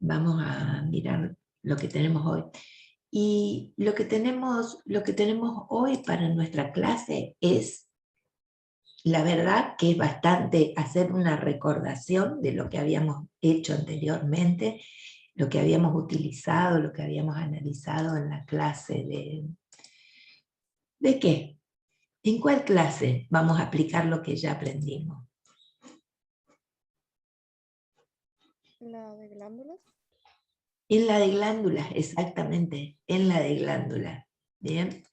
Vamos a mirar lo que tenemos hoy. Y lo que tenemos hoy para nuestra clase es, la verdad, que es bastante hacer una recordación de lo que habíamos hecho anteriormente, lo que habíamos utilizado, lo que habíamos analizado en la clase ¿de qué? ¿En cuál clase vamos a aplicar lo que ya aprendimos? ¿La de glándulas? En la de glándulas, exactamente, en la de glándulas. Bien.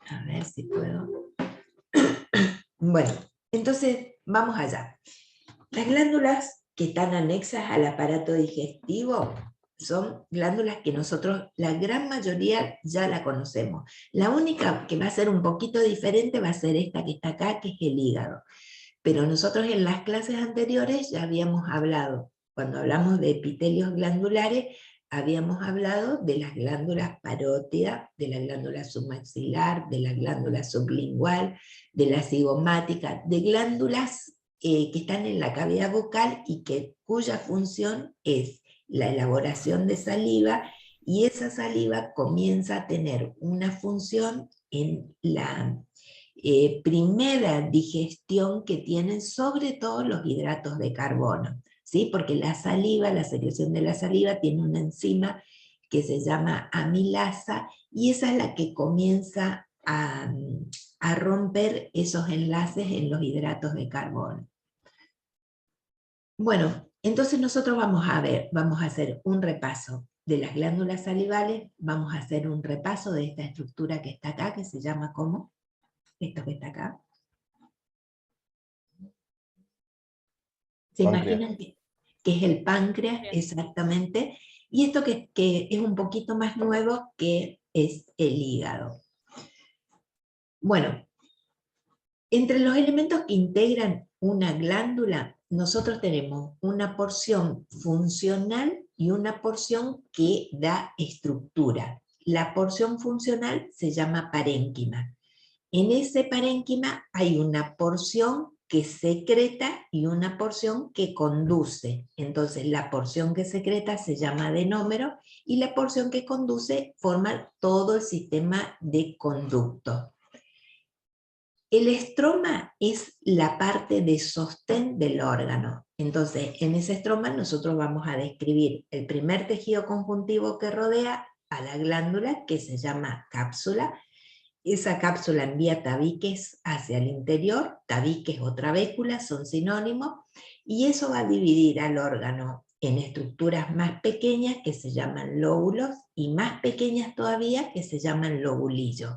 A ver si puedo. Bueno, entonces vamos allá. Las glándulas que están anexas al aparato digestivo son glándulas que nosotros, la gran mayoría, ya la conocemos. La única que va a ser un poquito diferente va a ser esta que está acá, que es el hígado. Pero nosotros en las clases anteriores ya habíamos hablado, cuando hablamos de epitelios glandulares, habíamos hablado de las glándulas parótidas, de la glándula submaxilar, de la glándula sublingual, de la cigomática, de glándulas que están en la cavidad bucal y cuya función es la elaboración de saliva, y esa saliva comienza a tener una función en la primera digestión que tienen sobre todo los hidratos de carbono, ¿sí? Porque la saliva, la secreción de la saliva tiene una enzima que se llama amilasa, y esa es la que comienza a romper esos enlaces en los hidratos de carbono. Bueno, entonces nosotros vamos a hacer un repaso de las glándulas salivales, vamos a hacer un repaso de esta estructura que está acá, que se llama ¿cómo? Esto que está acá. ¿Se Páncreas. imaginan que es el páncreas? Bien. Exactamente? Y esto que es un poquito más nuevo, que es el hígado. Bueno, entre los elementos que integran una glándula, nosotros tenemos una porción funcional y una porción que da estructura. La porción funcional se llama parénquima. En ese parénquima hay una porción que secreta y una porción que conduce. Entonces la porción que secreta se llama adenómero y la porción que conduce forma todo el sistema de conducto. El estroma es la parte de sostén del órgano. Entonces, en ese estroma nosotros vamos a describir el primer tejido conjuntivo que rodea a la glándula, que se llama cápsula. Esa cápsula envía tabiques hacia el interior, tabiques o trabéculas son sinónimos, y eso va a dividir al órgano en estructuras más pequeñas que se llaman lóbulos, y más pequeñas todavía que se llaman lobulillos.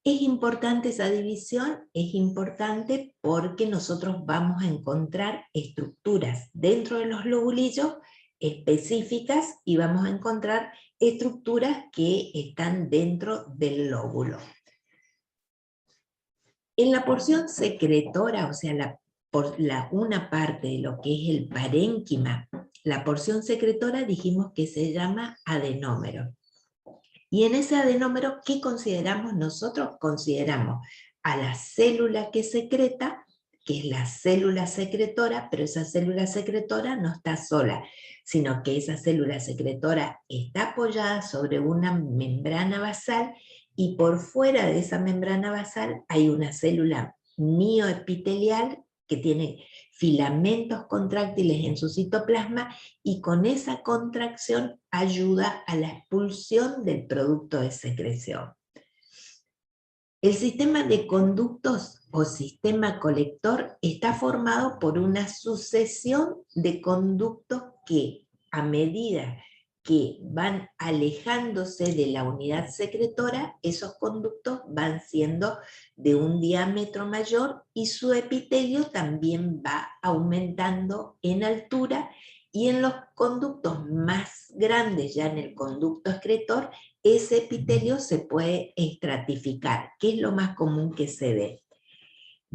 Es importante esa división, es importante porque nosotros vamos a encontrar estructuras dentro de los lobulillos específicas y vamos a encontrar estructuras que están dentro del lóbulo. En la porción secretora, o sea, una parte de lo que es el parénquima, la porción secretora dijimos que se llama adenómero. Y en ese adenómero, ¿qué consideramos nosotros? Consideramos a la célula que secreta, que es la célula secretora, pero esa célula secretora no está sola, sino que esa célula secretora está apoyada sobre una membrana basal, y por fuera de esa membrana basal hay una célula mioepitelial que tiene filamentos contráctiles en su citoplasma, y con esa contracción ayuda a la expulsión del producto de secreción. El sistema de conductos o sistema colector está formado por una sucesión de conductos que, a medida que van alejándose de la unidad secretora, esos conductos van siendo de un diámetro mayor y su epitelio también va aumentando en altura, y en los conductos más grandes, ya en el conducto excretor, ese epitelio se puede estratificar, que es lo más común que se ve.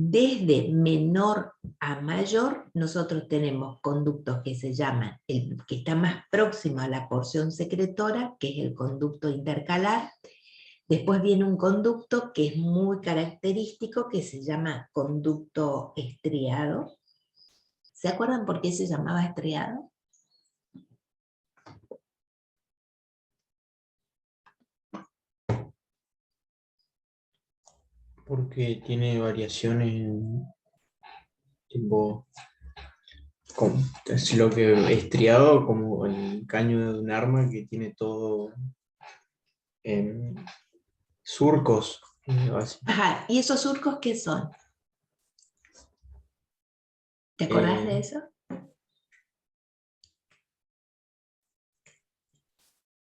Desde menor a mayor, nosotros tenemos conductos que se llaman, el que está más próximo a la porción secretora, que es el conducto intercalar. Después viene un conducto que es muy característico, que se llama conducto estriado. ¿Se acuerdan por qué se llamaba estriado? porque tiene variaciones en tipo, como, es lo que estriado como el caño de un arma que tiene todo en surcos, así. Ajá, ¿y esos surcos qué son? ¿Te acordás de Eh, eso?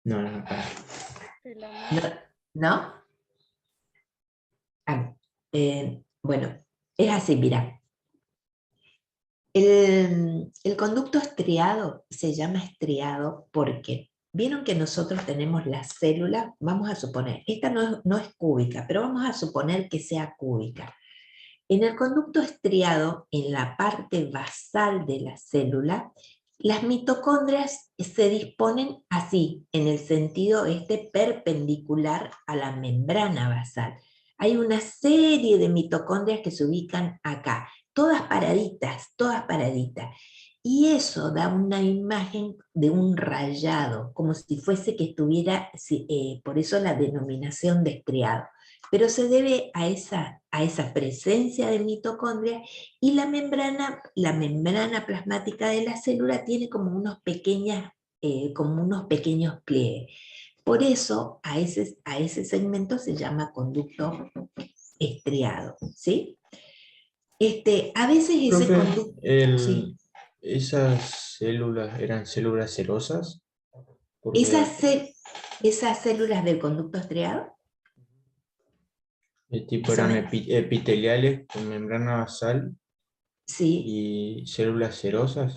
no, no, para. No, Filamento. ¿no? Ah, bueno, es así, mira. El conducto estriado se llama estriado porque vieron que nosotros tenemos las células, vamos a suponer, esta no es cúbica, pero vamos a suponer que sea cúbica. En el conducto estriado, en la parte basal de la célula, las mitocondrias se disponen así, en el sentido perpendicular a la membrana basal. Hay una serie de mitocondrias que se ubican acá, todas paraditas, todas paraditas. Y eso da una imagen de un rayado, como si fuese que estuviera, por eso la denominación de estriado. Pero se debe a esa presencia de mitocondria, y la membrana plasmática de la célula tiene como como unos pequeños pliegues. Por eso a ese segmento se llama conducto estriado, ¿sí? A veces ese Profe, conducto, sí, esas células eran células serosas, esas, porque esas células del conducto estriado, tipo eso eran me, epiteliales con membrana basal sí, y células serosas.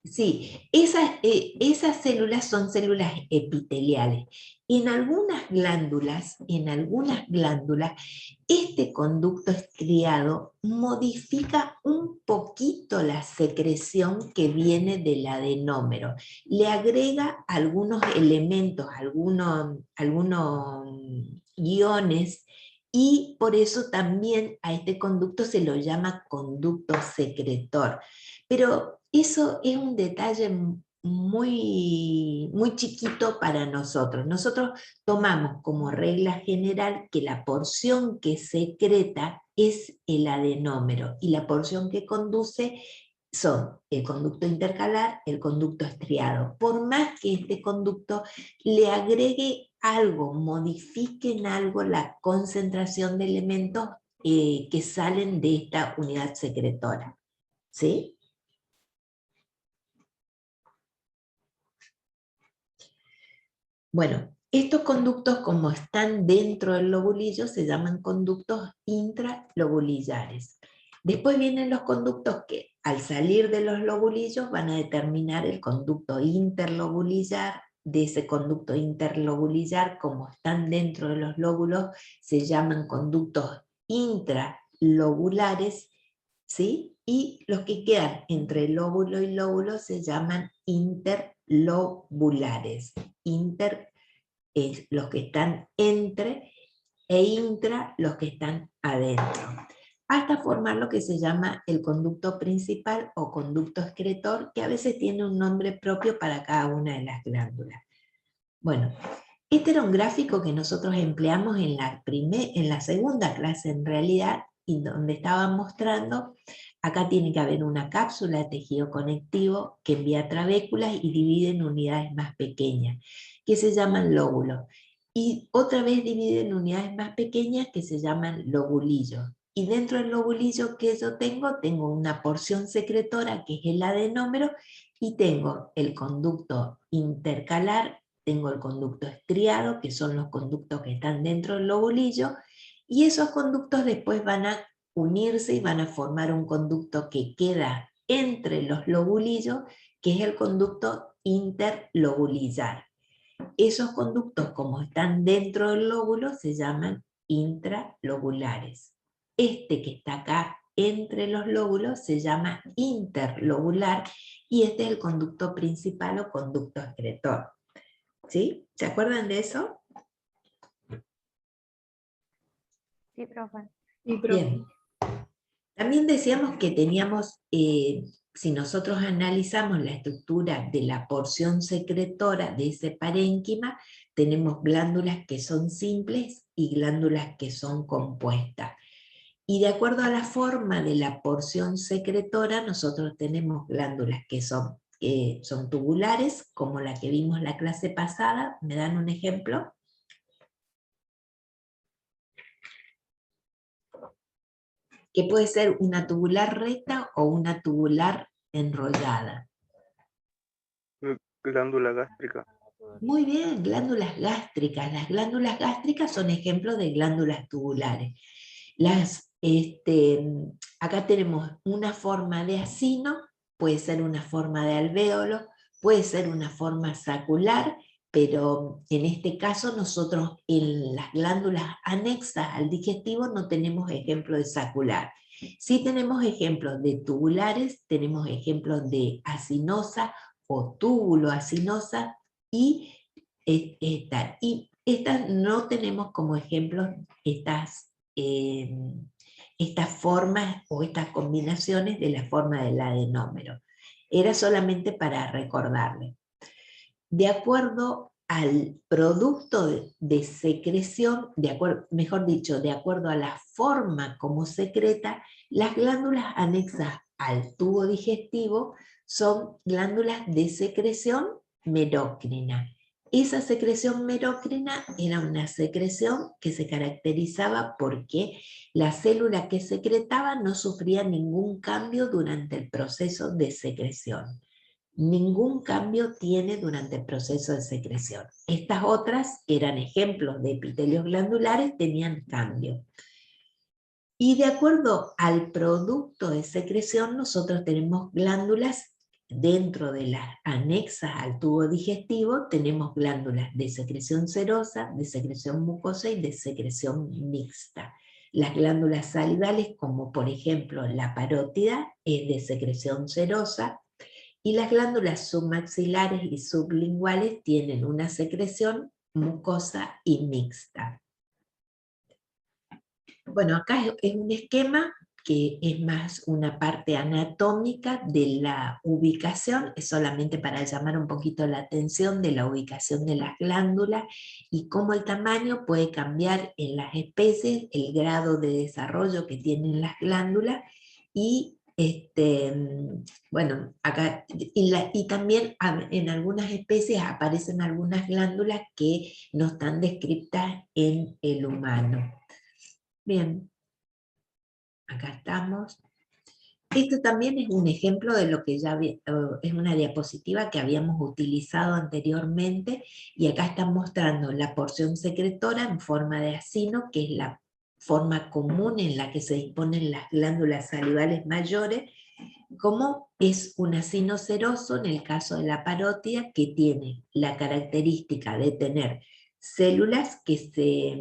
sí, esas células son células epiteliales. En algunas glándulas, este conducto estriado modifica un poquito la secreción que viene del adenómero. Le agrega algunos elementos, algunos iones, y por eso también a este conducto se lo llama conducto secretor. Pero eso es un detalle muy chiquito para nosotros. Nosotros tomamos como regla general que la porción que secreta es el adenómero, y la porción que conduce son el conducto intercalar, el conducto estriado. Por más que este conducto le agregue algo, modifique en algo la concentración de elementos que salen de esta unidad secretora. ¿Sí? Bueno, estos conductos, como están dentro del lobulillo, se llaman conductos intralobulillares. Después vienen los conductos que, al salir de los lobulillos, van a determinar el conducto interlobulillar. De ese conducto interlobulillar, como están dentro de los lóbulos, se llaman conductos intralobulares, ¿sí? Y los que quedan entre lóbulo y lóbulo se llaman interlobulares. Inter es los que están entre, e intra los que están adentro, hasta formar lo que se llama el conducto principal o conducto excretor, que a veces tiene un nombre propio para cada una de las glándulas. Bueno, este era un gráfico que nosotros empleamos en la segunda clase en realidad, y donde estaba mostrando, acá tiene que haber una cápsula de tejido conectivo que envía trabéculas y divide en unidades más pequeñas, que se llaman lóbulos. Y otra vez divide en unidades más pequeñas que se llaman lobulillos. Y dentro del lobulillo que yo tengo una porción secretora que es el adenómero, y tengo el conducto intercalar, tengo el conducto estriado, que son los conductos que están dentro del lobulillo, y esos conductos después van a unirse y van a formar un conducto que queda entre los lobulillos, que es el conducto interlobulillar. Esos conductos, como están dentro del lóbulo, se llaman intralobulares. Este que está acá entre los lóbulos se llama interlobular, y este es el conducto principal o conducto excretor. ¿Sí? ¿Se acuerdan de eso? Sí, profe. Bien. También decíamos que teníamos, si nosotros analizamos la estructura de la porción secretora de ese parénquima, tenemos glándulas que son simples y glándulas que son compuestas. Y de acuerdo a la forma de la porción secretora, nosotros tenemos glándulas que son tubulares, como la que vimos la clase pasada. ¿Me dan un ejemplo? Que puede ser una tubular recta o una tubular enrollada. Glándula gástrica. Muy bien, glándulas gástricas. Las glándulas gástricas son ejemplos de glándulas tubulares. Acá tenemos una forma de acino, puede ser una forma de alvéolo, puede ser una forma sacular, pero en este caso nosotros en las glándulas anexas al digestivo no tenemos ejemplo de sacular. Sí tenemos ejemplos de tubulares, tenemos ejemplos de acinosa o túbulo-acinosa, y estas no tenemos como ejemplos estas formas o estas combinaciones de la forma del adenómero. Era solamente para recordarle. De acuerdo al producto de secreción, mejor dicho, de acuerdo a la forma como secreta, las glándulas anexas al tubo digestivo son glándulas de secreción merócrina. Esa secreción merócrina era una secreción que se caracterizaba porque la célula que secretaba no sufría ningún cambio durante el proceso de secreción. Ningún cambio tiene durante el proceso de secreción. Estas otras, que eran ejemplos de epitelios glandulares, tenían cambio. Y de acuerdo al producto de secreción, nosotros tenemos glándulas dentro de las anexas al tubo digestivo, tenemos glándulas de secreción serosa, de secreción mucosa y de secreción mixta. Las glándulas salivales, como por ejemplo la parótida, es de secreción serosa, y las glándulas submaxilares y sublinguales tienen una secreción mucosa y mixta. Bueno, acá es un esquema que es más una parte anatómica de la ubicación, es solamente para llamar un poquito la atención de la ubicación de las glándulas y cómo el tamaño puede cambiar en las especies, el grado de desarrollo que tienen las glándulas y bueno, acá, y también en algunas especies aparecen algunas glándulas que no están descritas en el humano. Bien, acá estamos. Esto también es un ejemplo de lo que ya es una diapositiva que habíamos utilizado anteriormente, y acá están mostrando la porción secretora en forma de acino, que es la forma común en la que se disponen las glándulas salivales mayores, como es un acino seroso en el caso de la parótida, que tiene la característica de tener células que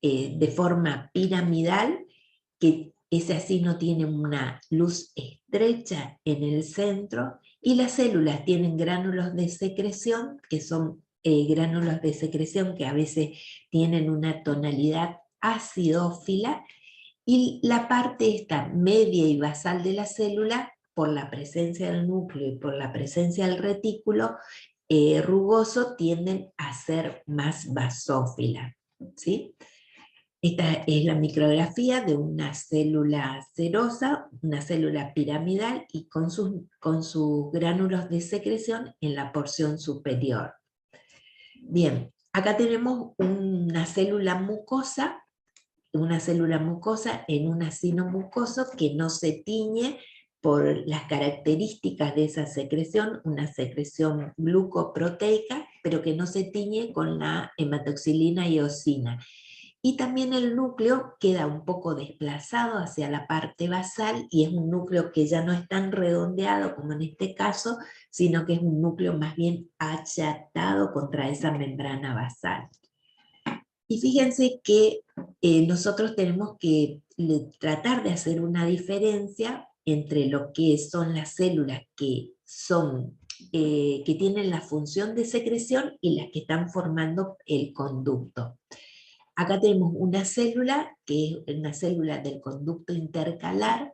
de forma piramidal, que ese acino tiene una luz estrecha en el centro, y las células tienen gránulos de secreción, que son gránulos de secreción que a veces tienen una tonalidad acidófila, y la parte esta media y basal de la célula, por la presencia del núcleo y por la presencia del retículo rugoso, tienden a ser más basófila, ¿sí? Esta es la micrografía de una célula serosa, una célula piramidal, y con sus gránulos de secreción en la porción superior. Bien, acá tenemos una célula mucosa en un acino mucoso que no se tiñe por las características de esa secreción, una secreción glucoproteica, pero que no se tiñe con la hematoxilina y eosina. Y también el núcleo queda un poco desplazado hacia la parte basal, y es un núcleo que ya no es tan redondeado como en este caso, sino que es un núcleo más bien achatado contra esa membrana basal. Y fíjense que nosotros tenemos que tratar de hacer una diferencia entre lo que son las células que tienen la función de secreción y las que están formando el conducto. Acá tenemos una célula, que es una célula del conducto intercalar.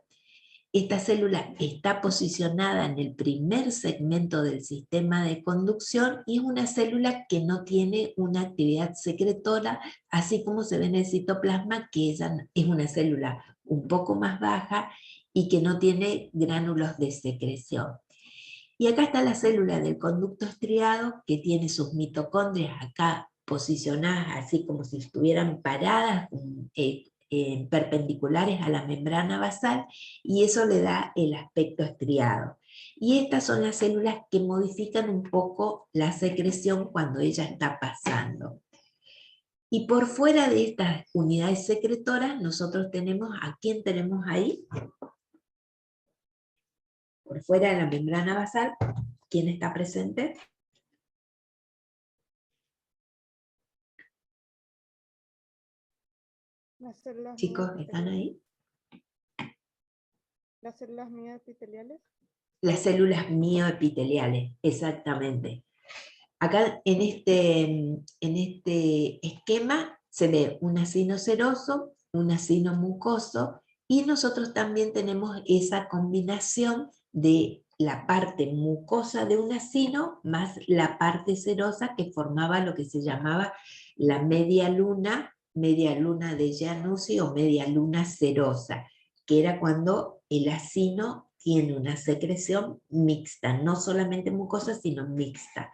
Esta célula está posicionada en el primer segmento del sistema de conducción, y es una célula que no tiene una actividad secretora, así como se ve en el citoplasma, que ella es una célula un poco más baja y que no tiene gránulos de secreción. Y acá está la célula del conducto estriado que tiene sus mitocondrias acá posicionadas así como si estuvieran paradas, perpendiculares a la membrana basal, y eso le da el aspecto estriado. Y estas son las células que modifican un poco la secreción cuando ella está pasando. Y por fuera de estas unidades secretoras, nosotros tenemos, ¿a quién tenemos ahí? Por fuera de la membrana basal, ¿quién está presente? Las células Chicos, ¿están ahí? Las células mioepiteliales. Las células mioepiteliales, exactamente. Acá en este esquema se ve un acino seroso, un acino mucoso, y nosotros también tenemos esa combinación de la parte mucosa de un acino más la parte serosa que formaba lo que se llamaba la media luna de Januzzi o media luna serosa, que era cuando el acino tiene una secreción mixta, no solamente mucosa, sino mixta.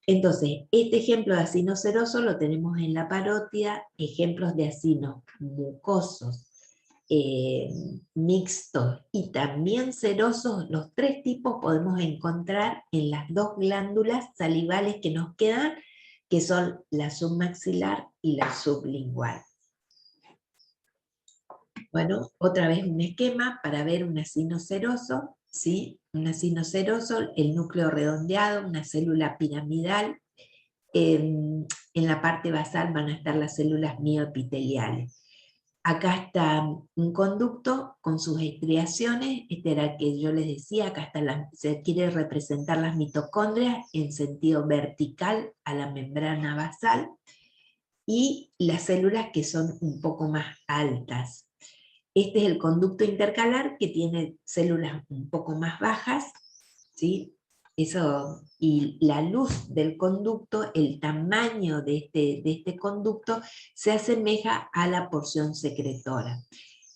Entonces, este ejemplo de acino seroso lo tenemos en la parótida, ejemplos de acinos mucosos, mixtos y también serosos, los tres tipos podemos encontrar en las dos glándulas salivales que nos quedan, que son la submaxilar y la sublingual. Bueno, otra vez un esquema para ver un acino seroso, ¿sí? Un acino seroso, el núcleo redondeado, una célula piramidal. En la parte basal van a estar las células mioepiteliales. Acá está un conducto con sus estriaciones, este era el que yo les decía, acá está se quiere representar las mitocondrias en sentido vertical a la membrana basal, y las células que son un poco más altas. Este es el conducto intercalar que tiene células un poco más bajas, ¿sí? Eso, y la luz del conducto, el tamaño de este conducto, se asemeja a la porción secretora.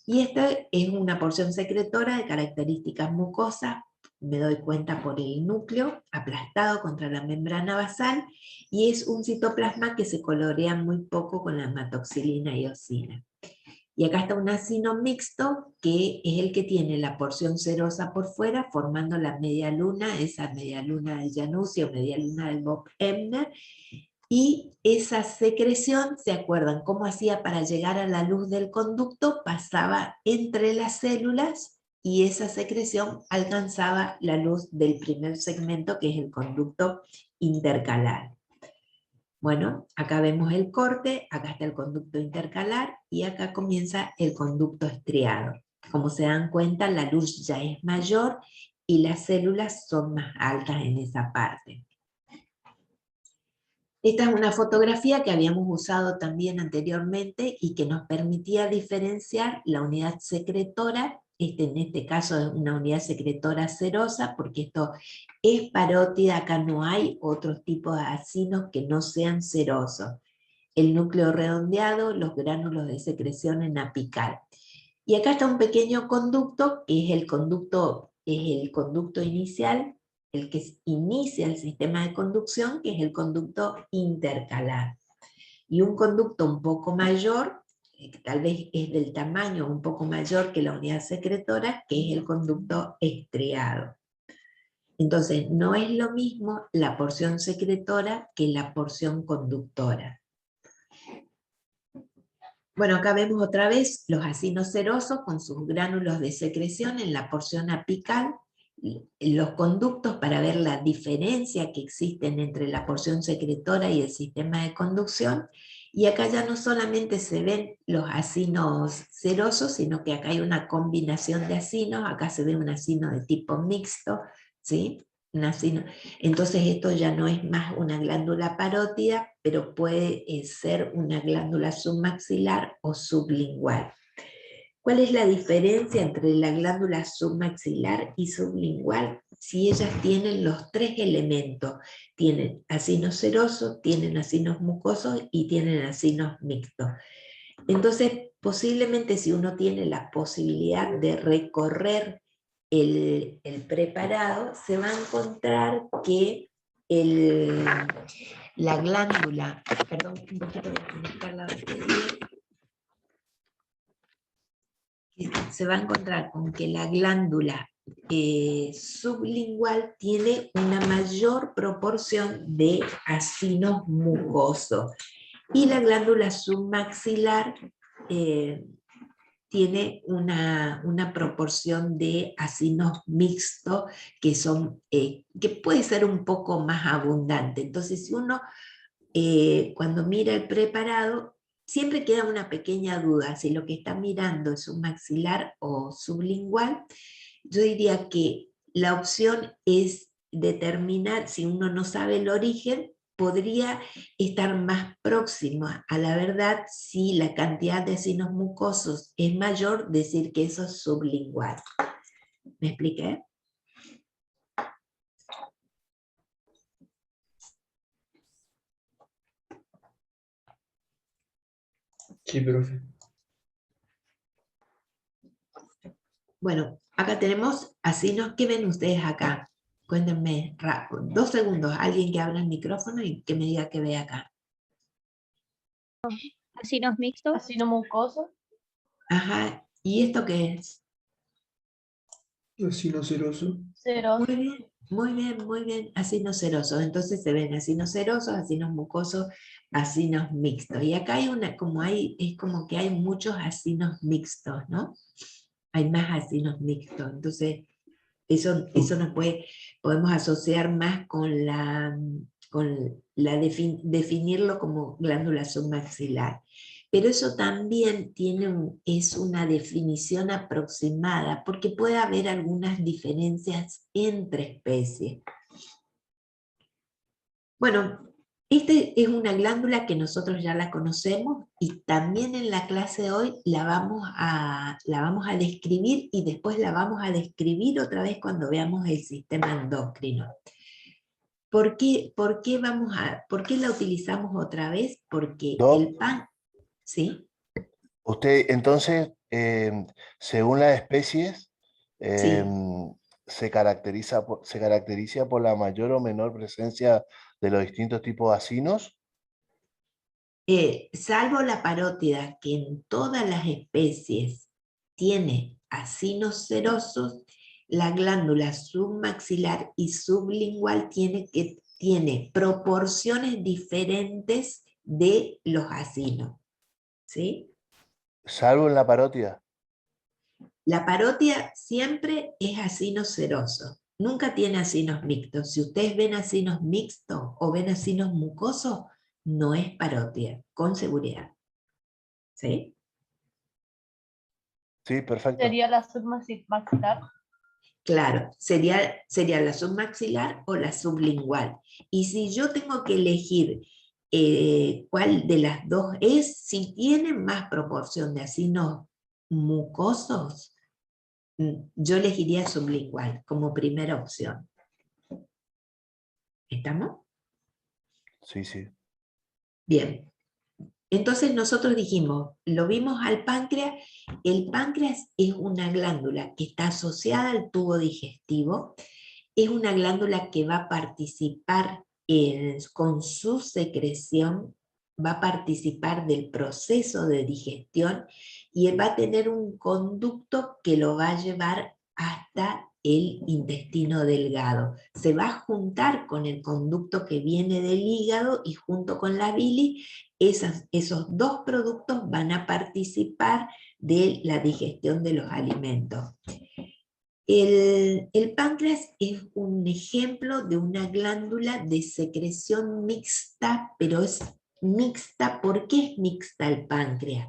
Y esta es una porción secretora de características mucosas, me doy cuenta por el núcleo aplastado contra la membrana basal, y es un citoplasma que se colorea muy poco con la hematoxilina y eosina. Y acá está un acino mixto, que es el que tiene la porción serosa por fuera, formando la media luna, esa media luna de Januzzi o media luna del Bock-Ebner, y esa secreción, ¿se acuerdan cómo hacía para llegar a la luz del conducto? Pasaba entre las células, y esa secreción alcanzaba la luz del primer segmento, que es el conducto intercalar. Bueno, acá vemos el corte, acá está el conducto intercalar, y acá comienza el conducto estriado. Como se dan cuenta, la luz ya es mayor y las células son más altas en esa parte. Esta es una fotografía que habíamos usado también anteriormente y que nos permitía diferenciar la unidad secretora. En este caso es una unidad secretora serosa, porque esto es parótida, acá no hay otros tipos de acinos que no sean serosos. El núcleo redondeado, los gránulos de secreción en apical. Y acá está un pequeño conducto, que es el conducto inicial, el que inicia el sistema de conducción, que es el conducto intercalar. Y un conducto un poco mayor, que tal vez es del tamaño un poco mayor que la unidad secretora, que es el conducto estriado. Entonces, no es lo mismo la porción secretora que la porción conductora. Bueno, acá vemos otra vez los acinos serosos con sus gránulos de secreción en la porción apical, los conductos para ver la diferencia que existen entre la porción secretora y el sistema de conducción, y acá ya no solamente se ven los acinos serosos, sino que acá hay una combinación de acinos, acá se ve un acino de tipo mixto, ¿sí? Un acino. Entonces esto ya no es más una glándula parótida, pero puede ser una glándula submaxilar o sublingual. ¿Cuál es la diferencia entre la glándula submaxilar y sublingual? Si ellas tienen los tres elementos, tienen acinos serosos, tienen acinos mucosos y tienen acinos mixtos. Entonces, posiblemente si uno tiene la posibilidad de recorrer el preparado, se va a encontrar que la glándula, perdón, un poquito de conectar la batería, se va a encontrar con que la glándula sublingual tiene una mayor proporción de acinos mucosos y la glándula submaxilar tiene una proporción de acinos mixtos que puede ser un poco más abundante. Entonces, si uno cuando mira el preparado, siempre queda una pequeña duda si lo que está mirando es un maxilar o sublingual. Yo diría que la opción es determinar, si uno no sabe el origen, podría estar más próxima a la verdad si la cantidad de acinos mucosos es mayor, decir que eso es sublingual. ¿Me expliqué? Sí, profe. Bueno, acá tenemos acinos. ¿Qué ven ustedes acá? Cuéntenme, 2 segundos, alguien que abra el micrófono y que me diga qué ve acá. Acinos mixtos. Acino mucoso. Ajá, ¿y esto qué es? Acino seroso. Ceros. Muy bien, muy bien, muy bien. Acinos serosos. Entonces se ven acinos serosos, acinos mucosos, acinos mixtos. Y acá hay es como que hay muchos acinos mixtos, ¿no? Hay más acinos mixtos. Entonces, eso nos podemos asociar más definirlo como glándula submaxilar. Pero eso también es una definición aproximada, porque puede haber algunas diferencias entre especies. Bueno, esta es una glándula que nosotros ya la conocemos y también en la clase de hoy la vamos a describir y después la vamos a describir otra vez cuando veamos el sistema endocrino. ¿Por qué la utilizamos otra vez? Porque el pan... ¿Sí? Usted, entonces, según las especies, Sí. se caracteriza por la mayor o menor presencia de los distintos tipos de acinos. Salvo la parótida, que en todas las especies tiene acinos serosos, la glándula submaxilar y sublingual tiene proporciones diferentes de los acinos. ¿Sí? Salvo en la parótida. La parótida siempre es acino seroso, nunca tiene acinos mixtos. Si ustedes ven acinos mixtos o ven acinos mucosos, no es parótida, con seguridad. ¿Sí? Sí, perfecto. Sería la submaxilar. Claro, sería la submaxilar o la sublingual. Y si yo tengo que elegir cuál de las dos es, si tiene más proporción de acinos mucosos, yo elegiría sublingual como primera opción. ¿Estamos? Sí, sí. Bien. Entonces nosotros dijimos, lo vimos al páncreas. El páncreas es una glándula que está asociada al tubo digestivo. Es una glándula que va a participar con su secreción, va a participar del proceso de digestión y va a tener un conducto que lo va a llevar hasta el intestino delgado. Se va a juntar con el conducto que viene del hígado y junto con la bilis, esos dos productos van a participar de la digestión de los alimentos. El páncreas es un ejemplo de una glándula de secreción mixta, pero es mixta. ¿Por qué es mixta el páncreas?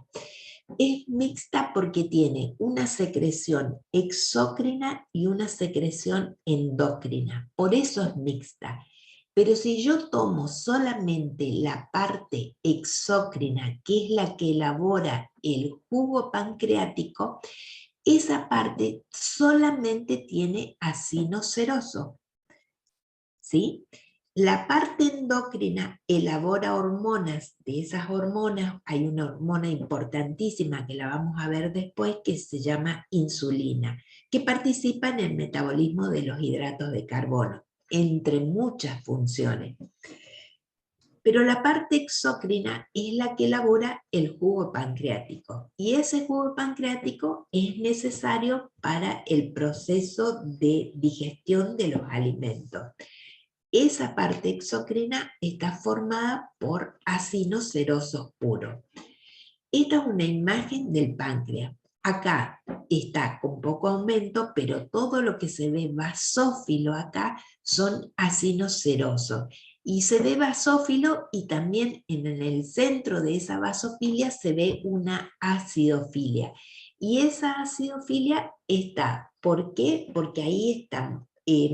Es mixta porque tiene una secreción exócrina y una secreción endócrina. Por eso es mixta. Pero si yo tomo solamente la parte exócrina, que es la que elabora el jugo pancreático, esa parte solamente tiene acino seroso. ¿Sí? La parte endocrina elabora hormonas. De esas hormonas hay una hormona importantísima que la vamos a ver después que se llama insulina, que participa en el metabolismo de los hidratos de carbono, entre muchas funciones. Pero la parte exócrina es la que elabora el jugo pancreático, y ese jugo pancreático es necesario para el proceso de digestión de los alimentos. Esa parte exócrina está formada por ácidos serosos puros. Esta es una imagen del páncreas. Acá está con poco aumento, pero todo lo que se ve basófilo acá son ácidos serosos. Y se ve basófilo y también en el centro de esa basofilia se ve una acidofilia. Y esa acidofilia está, ¿por qué? Porque ahí están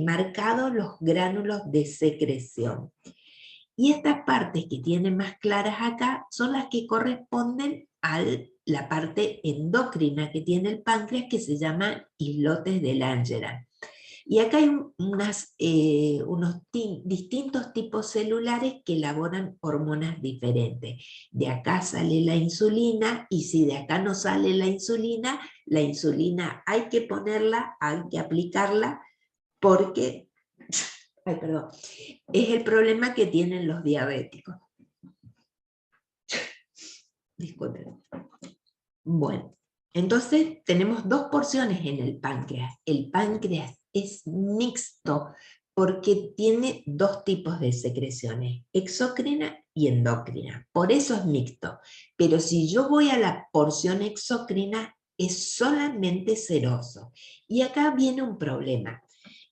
marcados los gránulos de secreción. Y estas partes que tienen más claras acá son las que corresponden a la parte endocrina que tiene el páncreas, que se llaman islotes de Langerhans. Y acá hay unos distintos tipos celulares que elaboran hormonas diferentes. De acá sale la insulina, y si de acá no sale la insulina hay que ponerla, hay que aplicarla, porque, ay, perdón, es el problema que tienen los diabéticos. Disculpen. Bueno, entonces tenemos dos porciones en el páncreas. El páncreas es mixto porque tiene dos tipos de secreciones, exócrina y endócrina. Por eso es mixto. Pero si yo voy a la porción exócrina, es solamente seroso. Y acá viene un problema.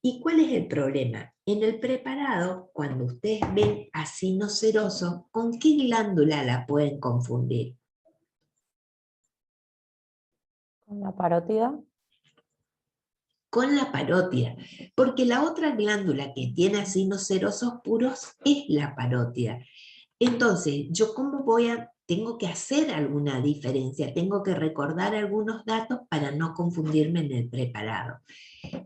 ¿Y cuál es el problema? En el preparado, cuando ustedes ven acino seroso, ¿con qué glándula la pueden confundir? Con la parótida. Con la parótida, porque la otra glándula que tiene acinos serosos puros es la parótida. Entonces, ¿yo tengo que hacer alguna diferencia? Tengo que recordar algunos datos para no confundirme en el preparado.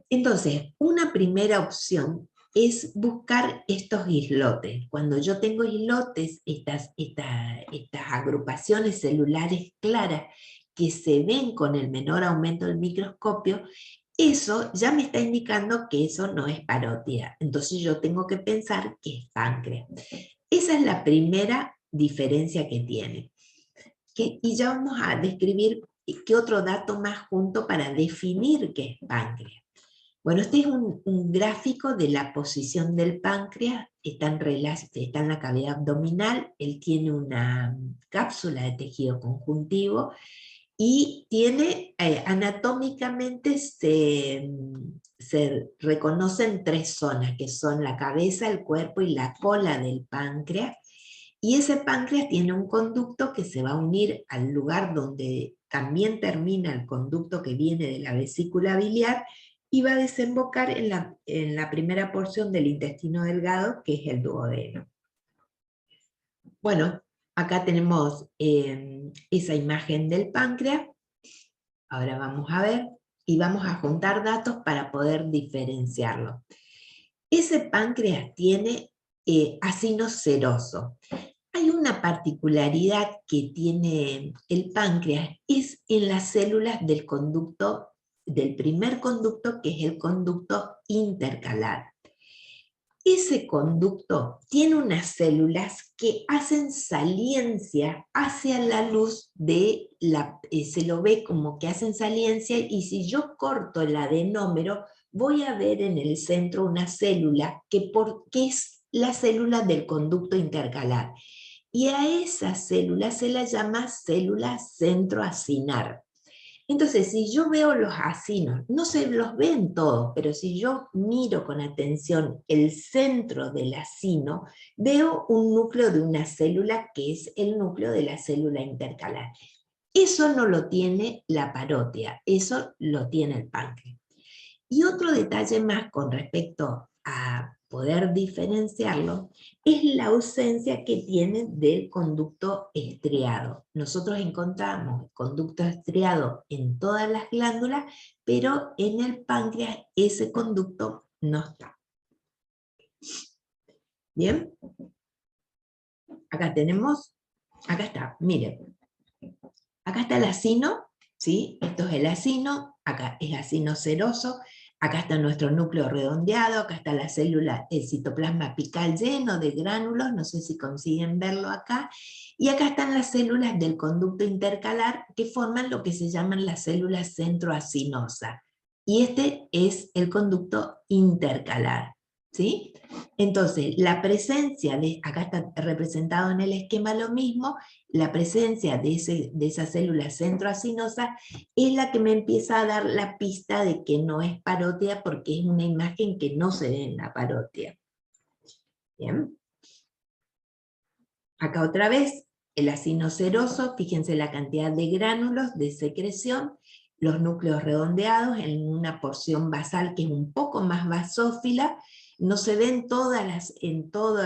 Entonces, una primera opción es buscar estos islotes. Cuando yo tengo islotes, estas agrupaciones celulares claras que se ven con el menor aumento del microscopio, eso ya me está indicando que eso no es parótida. Entonces yo tengo que pensar que es páncreas. Esa es la primera diferencia que tiene. Y ya vamos a describir qué otro dato más junto para definir qué es páncreas. Bueno, este es un gráfico de la posición del páncreas, está en la cavidad abdominal, él tiene una cápsula de tejido conjuntivo y tiene, anatómicamente se reconocen tres zonas, que son la cabeza, el cuerpo y la cola del páncreas, y ese páncreas tiene un conducto que se va a unir al lugar donde también termina el conducto que viene de la vesícula biliar, y va a desembocar en la primera porción del intestino delgado, que es el duodeno. Bueno, acá tenemos esa imagen del páncreas. Ahora vamos a ver y vamos a juntar datos para poder diferenciarlo. Ese páncreas tiene acino seroso. Hay una particularidad que tiene el páncreas, es en las células del conducto, del primer conducto, que es el conducto intercalar. Ese conducto tiene unas células que hacen saliencia hacia la luz de se lo ve como que hacen saliencia, y si yo corto el adenómero, voy a ver en el centro una célula que es la célula del conducto intercalar. Y a esa célula se la llama célula centroacinar. Entonces, si yo veo los acinos, no se los ven todos, pero si yo miro con atención el centro del acino, veo un núcleo de una célula que es el núcleo de la célula intercalar. Eso no lo tiene la parótida, eso lo tiene el páncreas. Y otro detalle más con respecto a poder diferenciarlo es la ausencia que tiene del conducto estriado. Nosotros encontramos conducto estriado en todas las glándulas, pero en el páncreas ese conducto no está. ¿Bien? Acá tenemos, acá está, miren. Acá está el acino, ¿sí? Esto es el acino, acá es acino seroso, acá está nuestro núcleo redondeado, acá está la célula, el citoplasma apical lleno de gránulos, no sé si consiguen verlo acá, y acá están las células del conducto intercalar que forman lo que se llaman las células centroacinosas. Y este es el conducto intercalar, ¿sí? Entonces, la presencia de, acá está representado en el esquema lo mismo, la presencia de esa célula centroacinosa es la que me empieza a dar la pista de que no es parótida porque es una imagen que no se ve en la parótida. Bien. Acá otra vez, el acino seroso, fíjense la cantidad de gránulos de secreción, los núcleos redondeados en una porción basal que es un poco más basófila, no se ven en todos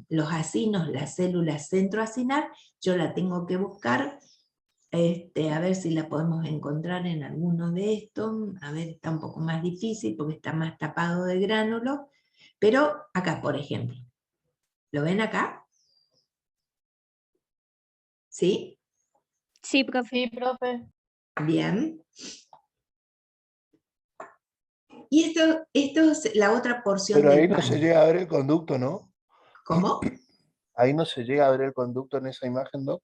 los acinos las células centroacinar, yo la tengo que buscar, a ver si la podemos encontrar en alguno de estos, a ver, está un poco más difícil porque está más tapado de gránulos, pero acá por ejemplo, ¿lo ven acá? ¿Sí? Sí, profe. Sí, profe. Bien. Y esto es la otra porción Pero ahí del no se páncreas. llega a ver el conducto, ¿no? ¿Cómo? Ahí no se llega a ver el conducto en esa imagen, ¿no?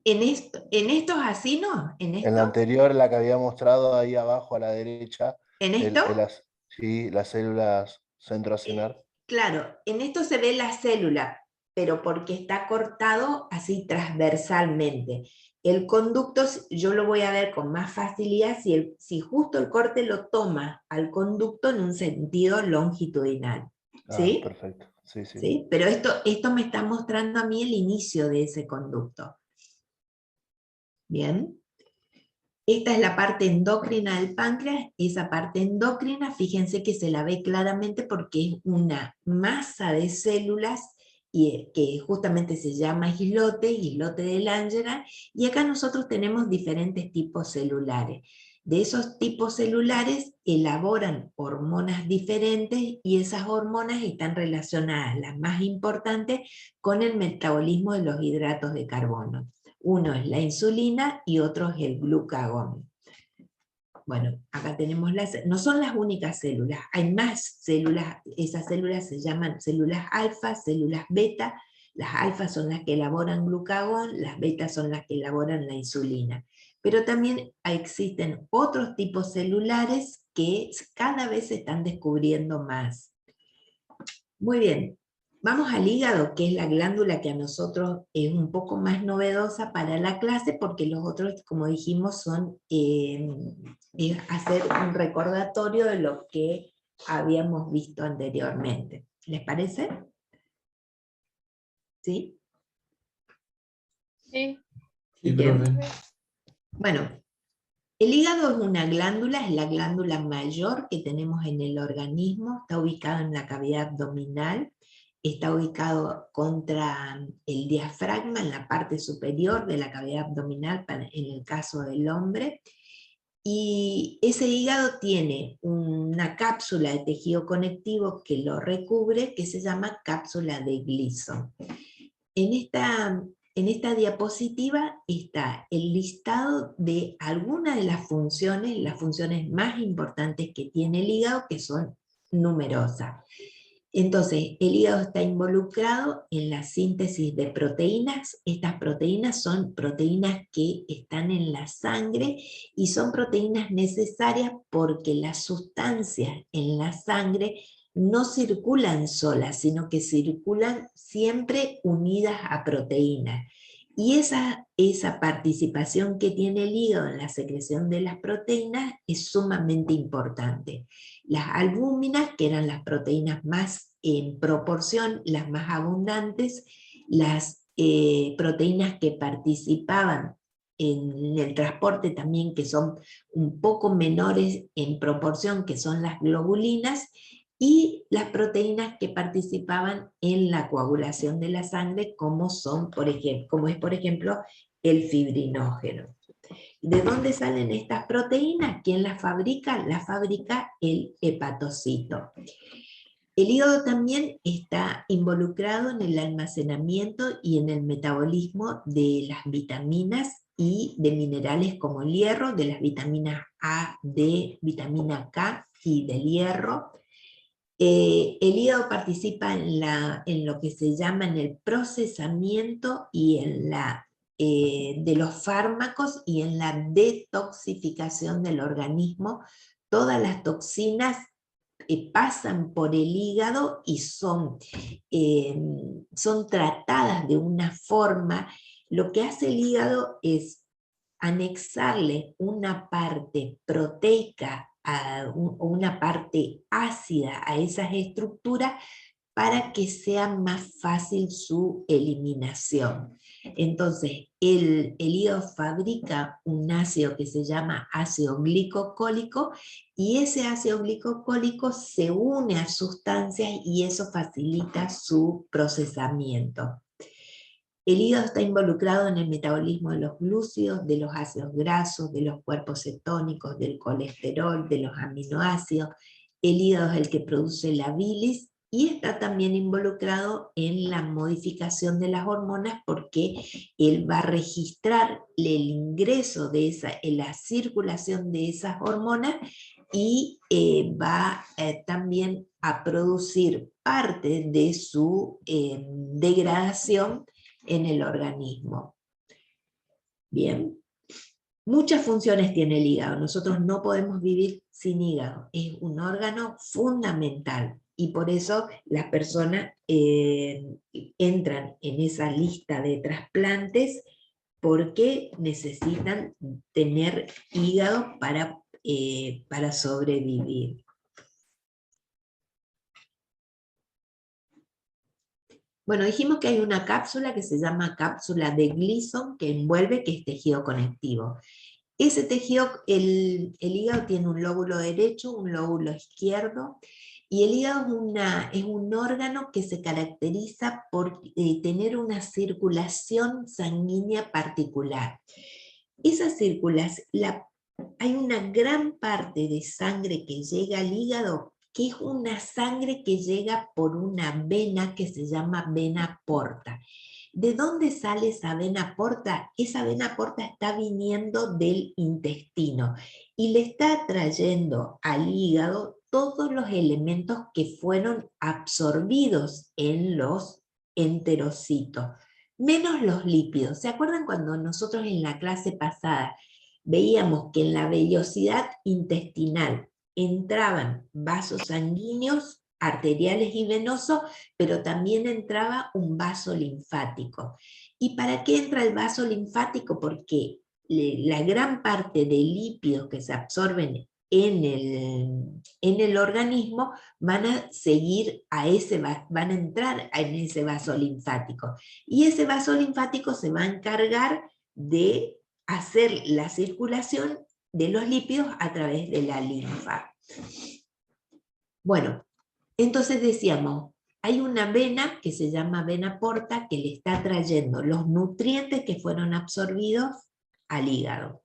En estos acinos, En la anterior, la que había mostrado ahí abajo a la derecha, ¿en esto? sí, las células centroacinar. Claro, en esto se ve la célula, pero porque está cortado así transversalmente. El conducto yo lo voy a ver con más facilidad si justo el corte lo toma al conducto en un sentido longitudinal. ¿Sí? Perfecto. Sí, sí. ¿Sí? Pero esto me está mostrando a mí el inicio de ese conducto. Bien. Esta es la parte endocrina del páncreas. Esa parte endocrina, fíjense que se la ve claramente porque es una masa de células que justamente se llama islote de Langerhans, y acá nosotros tenemos diferentes tipos celulares. De esos tipos celulares elaboran hormonas diferentes y esas hormonas están relacionadas, las más importantes, con el metabolismo de los hidratos de carbono. Uno es la insulina y otro es el glucagón. Bueno, acá tenemos no son las únicas células, hay más células, esas células se llaman células alfa, células beta, las alfas son las que elaboran glucagón, las betas son las que elaboran la insulina. Pero también existen otros tipos celulares que cada vez se están descubriendo más. Muy bien, vamos al hígado, que es la glándula que a nosotros es un poco más novedosa para la clase, porque los otros, como dijimos, son hacer un recordatorio de lo que habíamos visto anteriormente. ¿Les parece? ¿Sí? Sí. Sí, Bien. profe. Bueno, el hígado es una glándula, es la glándula mayor que tenemos en el organismo, está ubicado en la cavidad abdominal, está ubicado contra el diafragma en la parte superior de la cavidad abdominal en el caso del hombre, y ese hígado tiene una cápsula de tejido conectivo que lo recubre, que se llama cápsula de Gleason. En esta diapositiva está el listado de algunas de las funciones más importantes que tiene el hígado, que son numerosas. Entonces, el hígado está involucrado en la síntesis de proteínas. Estas proteínas son proteínas que están en la sangre y son proteínas necesarias porque las sustancias en la sangre no circulan solas, sino que circulan siempre unidas a proteínas. Y esa participación que tiene el hígado en la secreción de las proteínas es sumamente importante. Las albúminas, que eran las proteínas más en proporción, las más abundantes, las proteínas que participaban en el transporte también, que son un poco menores en proporción, que son las globulinas, y las proteínas que participaban en la coagulación de la sangre, como es por ejemplo el fibrinógeno. ¿De dónde salen estas proteínas? ¿Quién las fabrica? Las fabrica el hepatocito. El hígado también está involucrado involucrado en el almacenamiento y en el metabolismo de las vitaminas y de minerales como el hierro, de las vitaminas A, D, vitamina K y del hierro. El hígado participa en lo que se llama en el procesamiento y en de los fármacos y en la detoxificación del organismo. Todas las toxinas pasan por el hígado y son tratadas de una forma. Lo que hace el hígado es anexarle una parte proteica o una parte ácida a esas estructuras para que sea más fácil su eliminación. Entonces, el hígado fabrica un ácido que se llama ácido glicocólico, y ese ácido glicocólico se une a sustancias y eso facilita su procesamiento. El hígado está involucrado en el metabolismo de los glúcidos, de los ácidos grasos, de los cuerpos cetónicos, del colesterol, de los aminoácidos. El hígado es el que produce la bilis y está también involucrado en la modificación de las hormonas, porque él va a registrar el ingreso de la circulación de esas hormonas y va también a producir parte de su degradación en el organismo. Bien, muchas funciones tiene el hígado. Nosotros no podemos vivir sin hígado. Es un órgano fundamental y por eso las personas entran en esa lista de trasplantes, porque necesitan tener hígado para sobrevivir. Bueno, dijimos que hay una cápsula que se llama cápsula de Gleason que envuelve, que es tejido conectivo. Ese tejido, el hígado tiene un lóbulo derecho, un lóbulo izquierdo, y el hígado es un órgano que se caracteriza por tener una circulación sanguínea particular. Esa circulación, hay una gran parte de sangre que llega al hígado, que es una sangre que llega por una vena que se llama vena porta. ¿De dónde sale esa vena porta? Esa vena porta está viniendo del intestino y le está trayendo al hígado todos los elementos que fueron absorbidos en los enterocitos, menos los lípidos. ¿Se acuerdan cuando nosotros en la clase pasada veíamos que en la vellosidad intestinal entraban vasos sanguíneos, arteriales y venosos, pero también entraba un vaso linfático? ¿Y para qué entra el vaso linfático? Porque la gran parte de lípidos que se absorben en el organismo van a seguir van a entrar en ese vaso linfático. Y ese vaso linfático se va a encargar de hacer la circulación de los lípidos a través de la linfa. Bueno, entonces decíamos, hay una vena que se llama vena porta que le está trayendo los nutrientes que fueron absorbidos al hígado.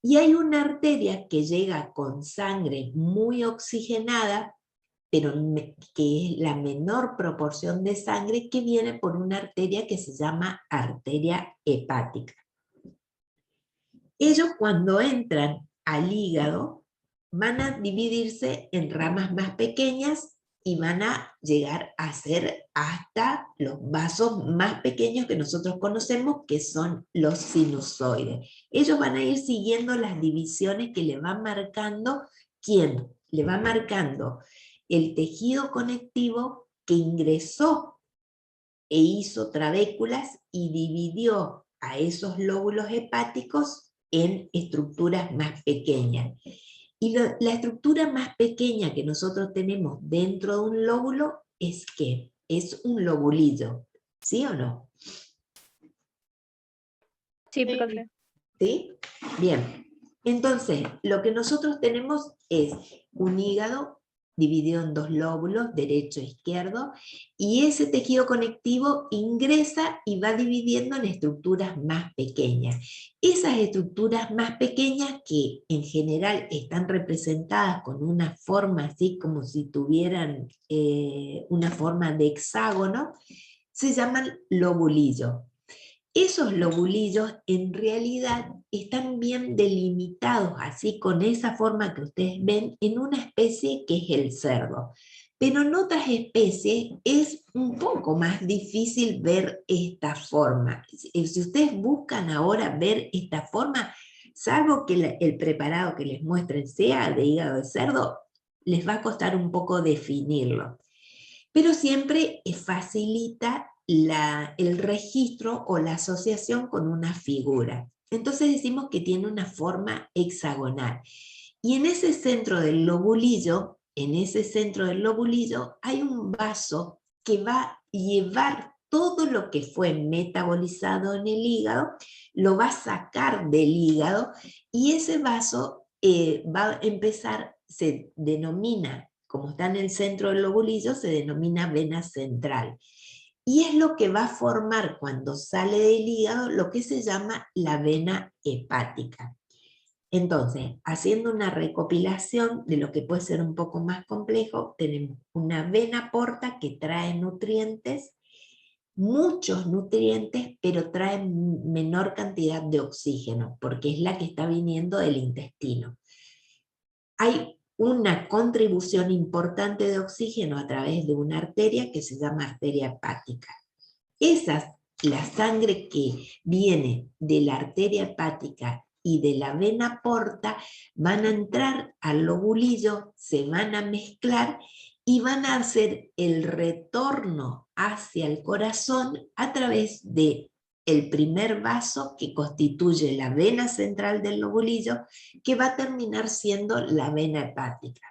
Y hay una arteria que llega con sangre muy oxigenada, pero que es la menor proporción de sangre, que viene por una arteria que se llama arteria hepática. Ellos, cuando entran al hígado, van a dividirse en ramas más pequeñas y van a llegar a ser hasta los vasos más pequeños que nosotros conocemos, que son los sinusoides. Ellos van a ir siguiendo las divisiones que le van marcando. ¿Quién? Le va marcando el tejido conectivo que ingresó e hizo trabéculas y dividió a esos lóbulos hepáticos en estructuras más pequeñas. Y la estructura más pequeña que nosotros tenemos dentro de un lóbulo es ¿qué? Es un lobulillo, ¿sí o no? Sí, profe. ¿Sí? Bien. Entonces, lo que nosotros tenemos es un hígado dividido en dos lóbulos, derecho e izquierdo, y ese tejido conectivo ingresa y va dividiendo en estructuras más pequeñas. Esas estructuras más pequeñas, que en general están representadas con una forma así como si tuvieran una forma de hexágono, se llaman lobulillos. Esos lobulillos en realidad están bien delimitados, así con esa forma que ustedes ven, en una especie que es el cerdo. Pero en otras especies es un poco más difícil ver esta forma. Si ustedes buscan ahora ver esta forma, salvo que el preparado que les muestren sea de hígado de cerdo, les va a costar un poco definirlo. Pero siempre facilita el registro o la asociación con una figura. Entonces decimos que tiene una forma hexagonal. Y en ese centro del lobulillo, hay un vaso que va a llevar todo lo que fue metabolizado en el hígado, lo va a sacar del hígado, y ese vaso va a empezar, se denomina, como está en el centro del lobulillo, se denomina vena central. Y es lo que va a formar cuando sale del hígado lo que se llama la vena hepática. Entonces, haciendo una recopilación de lo que puede ser un poco más complejo, tenemos una vena porta que trae nutrientes, muchos nutrientes, pero trae menor cantidad de oxígeno, porque es la que está viniendo del intestino. Hay una contribución importante de oxígeno a través de una arteria que se llama arteria hepática. La sangre que viene de la arteria hepática y de la vena porta van a entrar al lobulillo, se van a mezclar y van a hacer el retorno hacia el corazón a través de el primer vaso que constituye la vena central del lobulillo, que va a terminar siendo la vena hepática.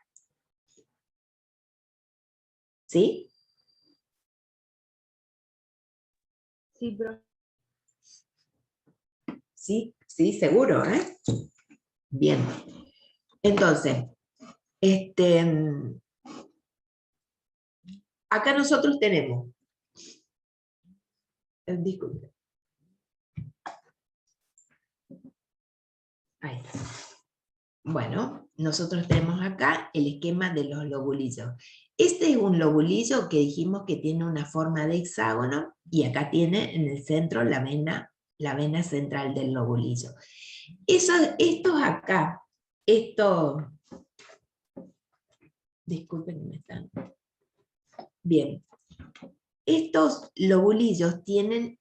¿Sí? Sí, pero Sí, sí, seguro, ¿eh? Bien. Entonces, acá nosotros tenemos, disculpe. Ahí está. Bueno, nosotros tenemos acá el esquema de los lobulillos. Este es un lobulillo que dijimos que tiene una forma de hexágono, y acá tiene en el centro la vena central del lobulillo. Estos acá, disculpen que me están... Bien, estos lobulillos tienen,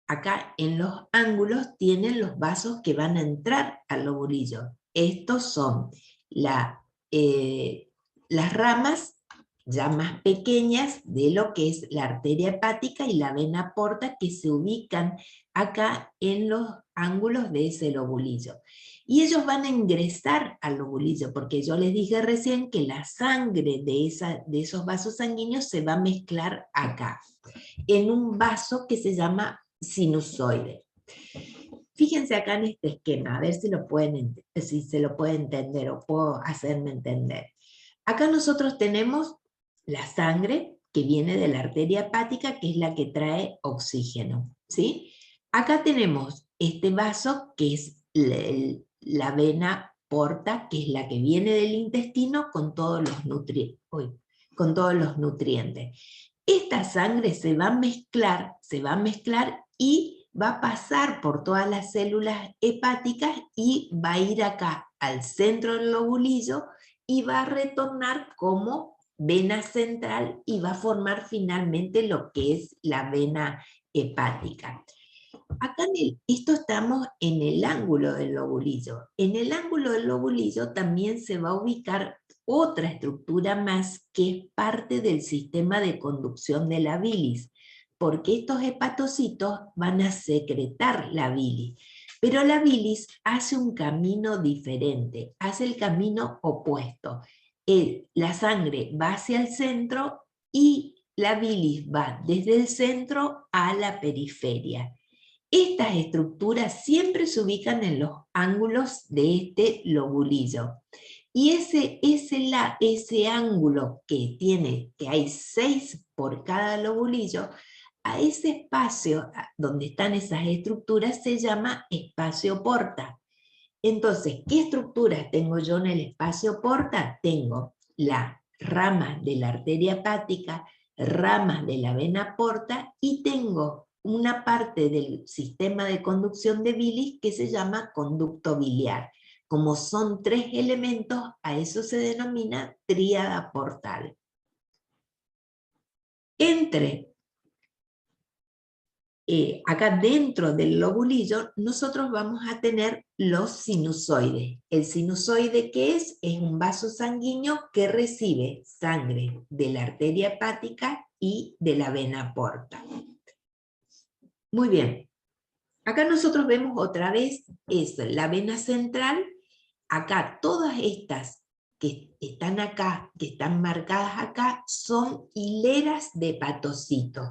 acá en los ángulos, tienen los vasos que van a entrar al lobulillo. Estos son las ramas ya más pequeñas de lo que es la arteria hepática y la vena porta, que se ubican acá en los ángulos de ese lobulillo. Y ellos van a ingresar al lobulillo, porque yo les dije recién que la sangre de esos vasos sanguíneos se va a mezclar acá, en un vaso que se llama sinusoide. Fíjense acá en este esquema, a ver si se lo pueden entender o puedo hacerme entender. Acá nosotros tenemos la sangre que viene de la arteria hepática, que es la que trae oxígeno, ¿sí? Acá tenemos este vaso que es la vena porta, que es la que viene del intestino con todos los nutrientes. Esta sangre se va a mezclar y va a pasar por todas las células hepáticas y va a ir acá al centro del lobulillo y va a retornar como vena central y va a formar finalmente lo que es la vena hepática. Acá esto estamos en el ángulo del lobulillo. En el ángulo del lobulillo también se va a ubicar otra estructura más que es parte del sistema de conducción de la bilis, porque estos hepatocitos van a secretar la bilis. Pero la bilis hace un camino diferente, hace el camino opuesto. La sangre va hacia el centro y la bilis va desde el centro a la periferia. Estas estructuras siempre se ubican en los ángulos de este lobulillo. Y ese ángulo que hay 6 por cada lobulillo, a ese espacio donde están esas estructuras se llama espacio porta. Entonces, ¿qué estructuras tengo yo en el espacio porta? Tengo la rama de la arteria hepática, ramas de la vena porta y tengo una parte del sistema de conducción de bilis que se llama conducto biliar. Como son 3 elementos, a eso se denomina tríada portal. Acá dentro del lobulillo, nosotros vamos a tener los sinusoides. El sinusoide, ¿qué es? Es un vaso sanguíneo que recibe sangre de la arteria hepática y de la vena porta. Muy bien. Acá nosotros vemos otra vez eso, la vena central. Acá todas estas que están acá, que están marcadas acá, son hileras de hepatocitos.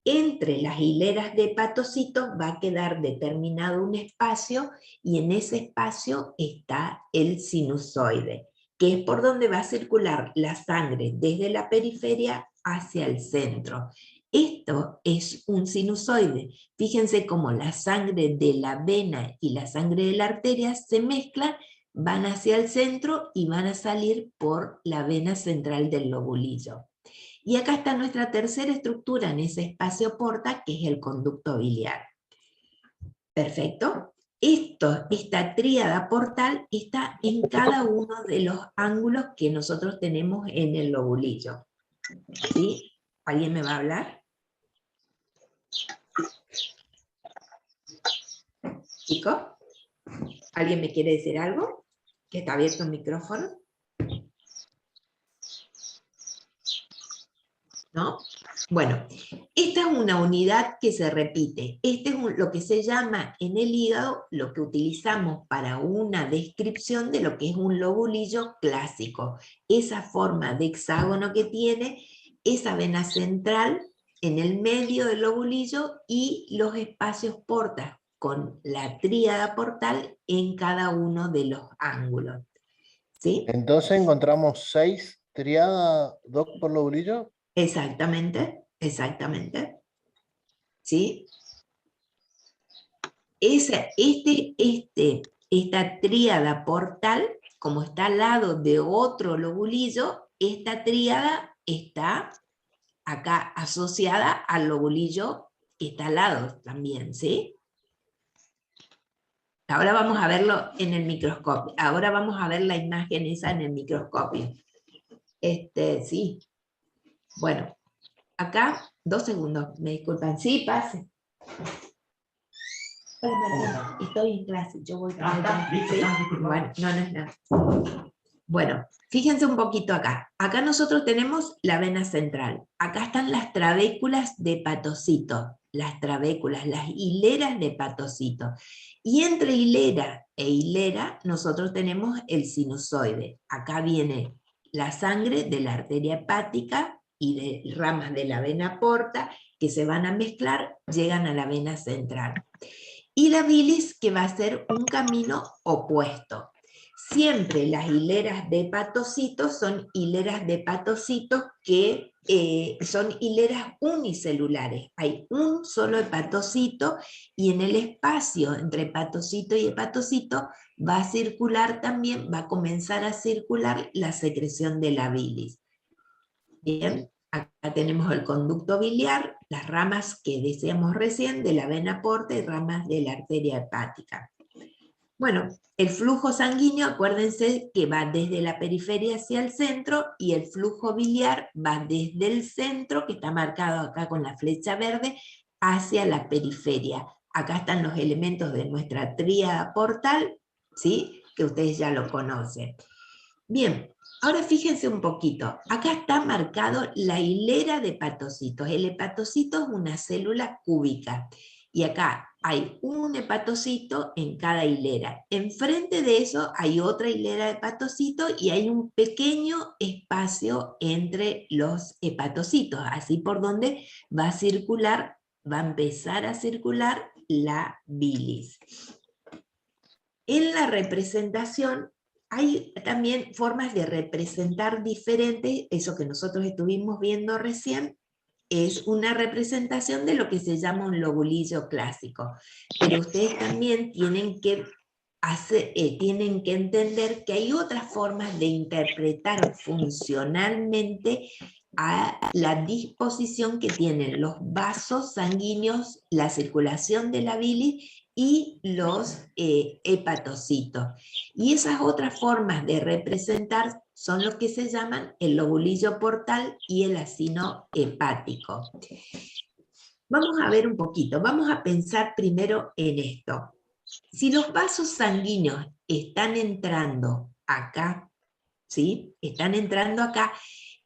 Entre las hileras de hepatocitos va a quedar determinado un espacio y en ese espacio está el sinusoide, que es por donde va a circular la sangre desde la periferia hacia el centro. Esto es un sinusoide. Fíjense cómo la sangre de la vena y la sangre de la arteria se mezclan, van hacia el centro y van a salir por la vena central del lobulillo. Y acá está nuestra tercera estructura en ese espacio porta, que es el conducto biliar. Perfecto. Esta tríada portal está en cada uno de los ángulos que nosotros tenemos en el lobulillo. ¿Sí? ¿Alguien me va a hablar? ¿Chicos? ¿Alguien me quiere decir algo? ¿Que está abierto el micrófono? ¿No? Bueno, esta es una unidad que se repite. Este es lo que se llama en el hígado, lo que utilizamos para una descripción de lo que es un lobulillo clásico. Esa forma de hexágono que tiene, esa vena central en el medio del lobulillo y los espacios portas con la tríada portal en cada uno de los ángulos. ¿Sí? Entonces encontramos 6 triadas, Doc, por lobulillo. Exactamente, exactamente. ¿Sí? Esta tríada portal, como está al lado de otro lobulillo, esta tríada está acá asociada al lobulillo que está al lado también, ¿sí? Ahora vamos a verlo en el microscopio. Ahora vamos a ver la imagen esa en el microscopio. Sí. Bueno, acá, 2 segundos, me disculpan. Sí, pase. Hola, Martín, estoy en clase, yo voy para allá. ¿Sí? Bueno, no es nada. Bueno, fíjense un poquito acá. Acá nosotros tenemos la vena central. Acá están las trabéculas de hepatocitos. Las trabéculas, las hileras de hepatocitos. Y entre hilera e hilera nosotros tenemos el sinusoide. Acá viene la sangre de la arteria hepática y de ramas de la vena porta que se van a mezclar, llegan a la vena central. Y la bilis, que va a ser un camino opuesto. Siempre las hileras de hepatocitos son hileras de hepatocitos que son hileras unicelulares. Hay un solo hepatocito y en el espacio entre hepatocito y hepatocito va a circular también, va a comenzar a circular la secreción de la bilis. Bien, acá tenemos el conducto biliar, las ramas que decíamos recién de la vena porta y ramas de la arteria hepática. Bueno, el flujo sanguíneo, acuérdense que va desde la periferia hacia el centro y el flujo biliar va desde el centro, que está marcado acá con la flecha verde, hacia la periferia. Acá están los elementos de nuestra tríada portal, ¿sí? Que ustedes ya lo conocen. Bien, ahora fíjense un poquito. Acá está marcado la hilera de hepatocitos. El hepatocito es una célula cúbica. Y acá hay un hepatocito en cada hilera. Enfrente de eso hay otra hilera de hepatocitos y hay un pequeño espacio entre los hepatocitos, así por donde va a circular, va a empezar a circular la bilis. En la representación hay también formas de representar diferentes, eso que nosotros estuvimos viendo recién, es una representación de lo que se llama un lobulillo clásico. Pero ustedes también tienen que entender que hay otras formas de interpretar funcionalmente a la disposición que tienen los vasos sanguíneos, la circulación de la bilis y los hepatocitos. Y esas otras formas de representar son lo que se llaman el lobulillo portal y el acino hepático. Vamos a ver un poquito, vamos a pensar primero en esto. Si los vasos sanguíneos están entrando acá, ¿sí? Están entrando acá,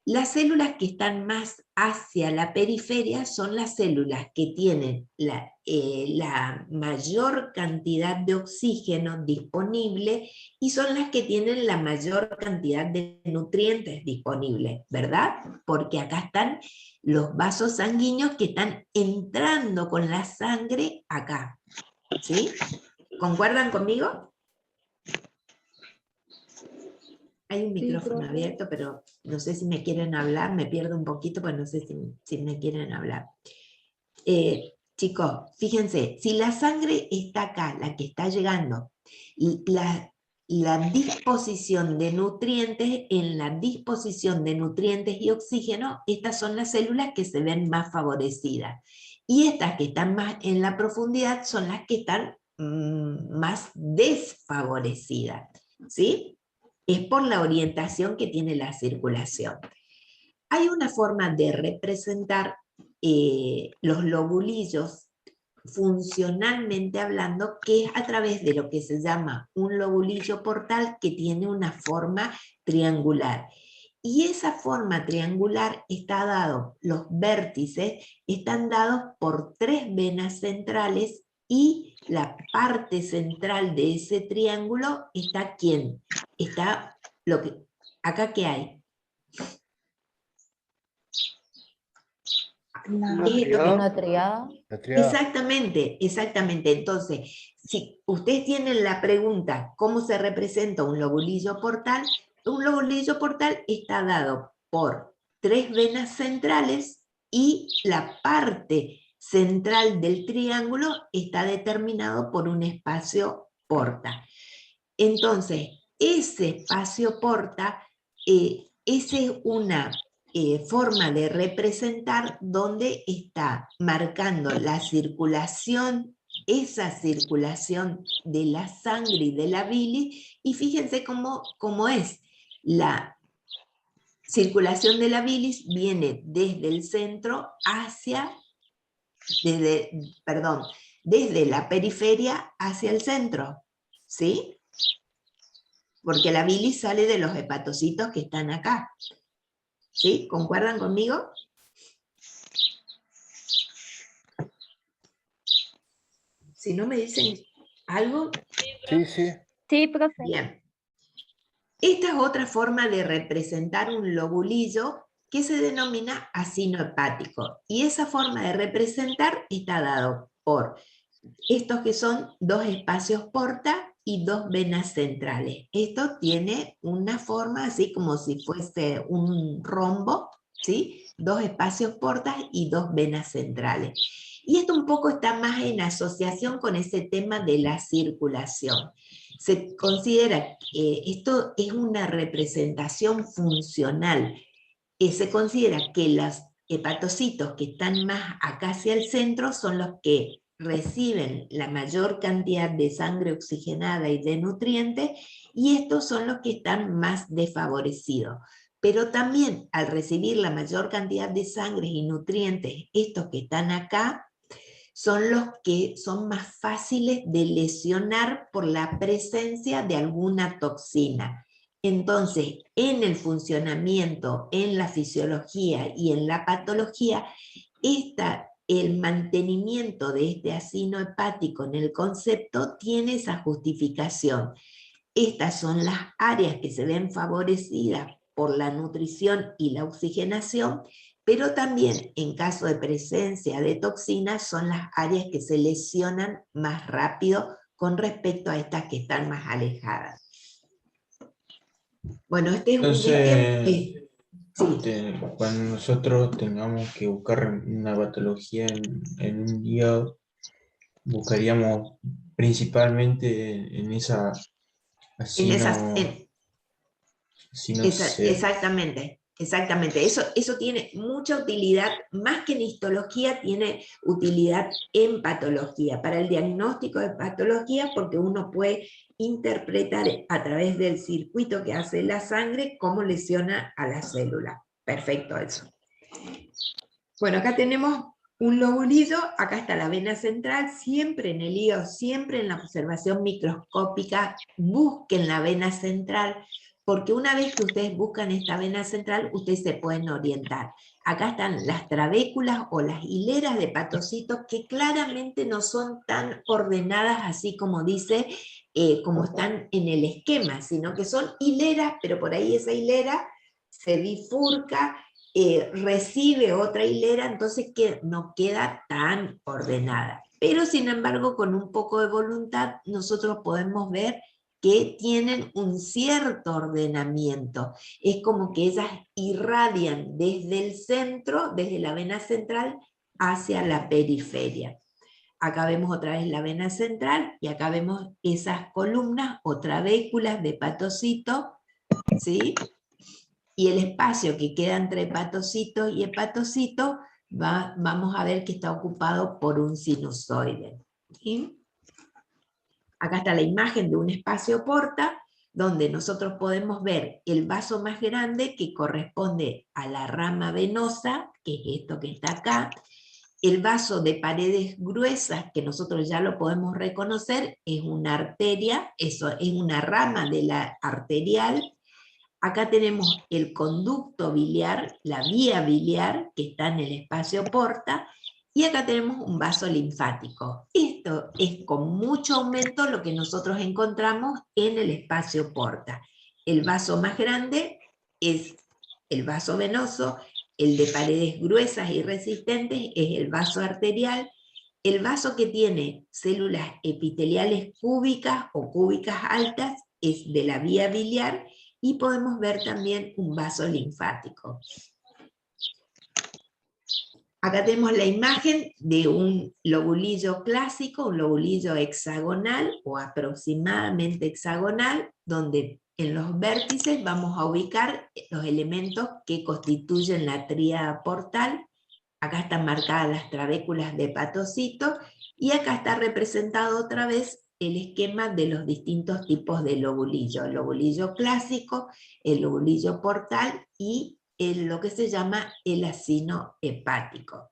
las células que están más hacia la periferia son las células que tienen la mayor cantidad de oxígeno disponible y son las que tienen la mayor cantidad de nutrientes disponibles, ¿verdad? Porque acá están los vasos sanguíneos que están entrando con la sangre acá, ¿sí? ¿Concuerdan conmigo? Hay un micrófono profe. abierto, pero no sé si me quieren hablar, me pierdo un poquito, pues no sé si me quieren hablar. Chicos, fíjense, si la sangre está acá, la que está llegando, y la disposición de nutrientes, en la disposición de nutrientes y oxígeno, estas son las células que se ven más favorecidas. Y estas que están más en la profundidad son las que están más desfavorecidas, ¿sí? Es por la orientación que tiene la circulación. Hay una forma de representar los lobulillos funcionalmente hablando, que es a través de lo que se llama un lobulillo portal que tiene una forma triangular. Y esa forma triangular está dado, los vértices están dados por 3 venas centrales y la parte central de ese triángulo está ¿quién? Está lo que, acá ¿qué hay? Una triada. La triada. Exactamente, exactamente. Entonces, si ustedes tienen la pregunta, ¿cómo se representa un lobulillo portal? Un lobulillo portal está dado por 3 venas centrales y la parte central del triángulo está determinado por un espacio porta. Entonces, ese espacio porta, esa es una forma de representar donde está marcando la circulación, esa circulación de la sangre y de la bilis, y fíjense cómo es. La circulación de la bilis viene desde el centro hacia, desde la periferia hacia el centro, ¿sí? Porque la bilis sale de los hepatocitos que están acá. ¿Sí? ¿Concuerdan conmigo? Si no me dicen algo, Sí, sí. Sí, profe. bien. Esta es otra forma de representar un lobulillo que se denomina acino hepático. Y esa forma de representar está dado por estos que son 2 espacios porta y 2 venas centrales. Esto tiene una forma así como si fuese un rombo, ¿sí? 2 espacios portas y 2 venas centrales. Y esto un poco está más en asociación con ese tema de la circulación. Se considera que esto es una representación funcional. Se considera que los hepatocitos que están más acá hacia el centro son los que reciben la mayor cantidad de sangre oxigenada y de nutrientes, y estos son los que están más desfavorecidos. Pero también al recibir la mayor cantidad de sangre y nutrientes, estos que están acá, son los que son más fáciles de lesionar por la presencia de alguna toxina. Entonces, en el funcionamiento, en la fisiología y en la patología, el mantenimiento de este acino hepático en el concepto tiene esa justificación. Estas son las áreas que se ven favorecidas por la nutrición y la oxigenación, pero también en caso de presencia de toxinas son las áreas que se lesionan más rápido con respecto a estas que están más alejadas. Bueno, este es un Entonces, ejemplo. Sí, cuando nosotros tengamos que buscar una patología en un hígado, buscaríamos principalmente en esa, en así esas, no, así no sé. exactamente, exactamente. Eso tiene mucha utilidad, más que en histología, tiene utilidad en patología, para el diagnóstico de patología, porque uno puede interpretar a través del circuito que hace la sangre cómo lesiona a la célula. Perfecto eso. Bueno, acá tenemos un lobulillo, acá está la vena central, siempre en el hígado, siempre en la observación microscópica, busquen la vena central, porque una vez que ustedes buscan esta vena central, ustedes se pueden orientar. Acá están las trabéculas o las hileras de hepatocitos que claramente no son tan ordenadas así como dice, como están en el esquema, sino que son hileras, pero por ahí esa hilera se bifurca, recibe otra hilera, entonces que no queda tan ordenada. Pero sin embargo, con un poco de voluntad, nosotros podemos ver que tienen un cierto ordenamiento. Es como que ellas irradian desde el centro, desde la vena central, hacia la periferia. Acá vemos otra vez la vena central y acá vemos esas columnas o trabéculas de hepatocito, ¿sí? Y el espacio que queda entre hepatocito y hepatocito, vamos a ver que está ocupado por un sinusoide. ¿Sí? Acá está la imagen de un espacio porta, donde nosotros podemos ver el vaso más grande que corresponde a la rama venosa, que es esto que está acá. El vaso de paredes gruesas, que nosotros ya lo podemos reconocer, es una arteria, eso es una rama de la arterial. Acá tenemos el conducto biliar, la vía biliar, que está en el espacio porta, y acá tenemos un vaso linfático. Esto es con mucho aumento lo que nosotros encontramos en el espacio porta. El vaso más grande es el vaso venoso, el de paredes gruesas y resistentes es el vaso arterial, el vaso que tiene células epiteliales cúbicas o cúbicas altas es de la vía biliar, y podemos ver también un vaso linfático. Acá tenemos la imagen de un lobulillo clásico, un lobulillo hexagonal o aproximadamente hexagonal, donde en los vértices vamos a ubicar los elementos que constituyen la tríada portal. Acá están marcadas las trabéculas de hepatocito y acá está representado otra vez el esquema de los distintos tipos de lobulillo. El lobulillo clásico, el lobulillo portal y lo que se llama el acino hepático.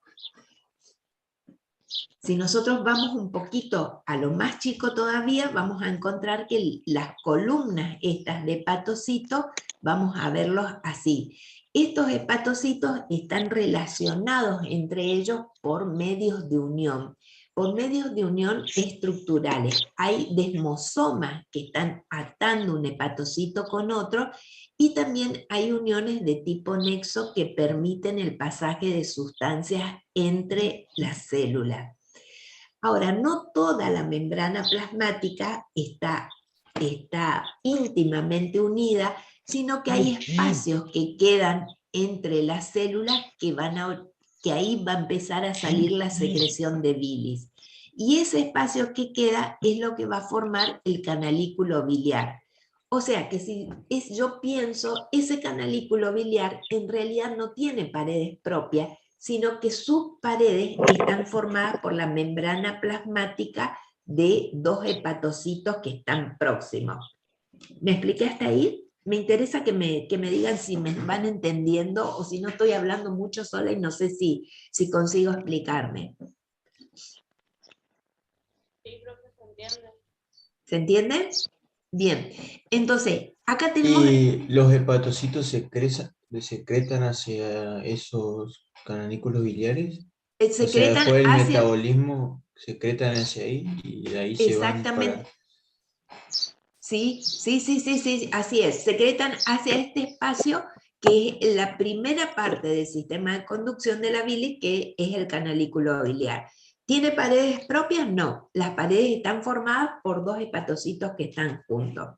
Si nosotros vamos un poquito a lo más chico todavía, vamos a encontrar que las columnas estas de hepatocito, vamos a verlos así. Estos hepatocitos están relacionados entre ellos por medios de unión estructurales. Hay desmosomas que están atando un hepatocito con otro, y también hay uniones de tipo nexo que permiten el pasaje de sustancias entre las células. Ahora, no toda la membrana plasmática está íntimamente unida, sino que hay espacios que quedan entre las células que ahí va a empezar a salir la secreción de bilis. Y ese espacio que queda es lo que va a formar el canalículo biliar. O sea que si yo pienso, ese canalículo biliar en realidad no tiene paredes propias, sino que sus paredes están formadas por la membrana plasmática de dos hepatocitos que están próximos. ¿Me expliqué hasta ahí? Me interesa que me digan si me van entendiendo o si no estoy hablando mucho sola y no sé si consigo explicarme. Sí, profe, se entiende. ¿Se entiende? Bien, entonces, acá tenemos... ¿Y los hepatocitos secretan hacia esos cananículos biliares? O sea, secretan después del hacia... metabolismo secretan hacia ahí y de ahí se van Exactamente. para... Sí, así es. Secretan hacia este espacio que es la primera parte del sistema de conducción de la bilis, que es el canalículo biliar. ¿Tiene paredes propias? No, las paredes están formadas por dos hepatocitos que están juntos.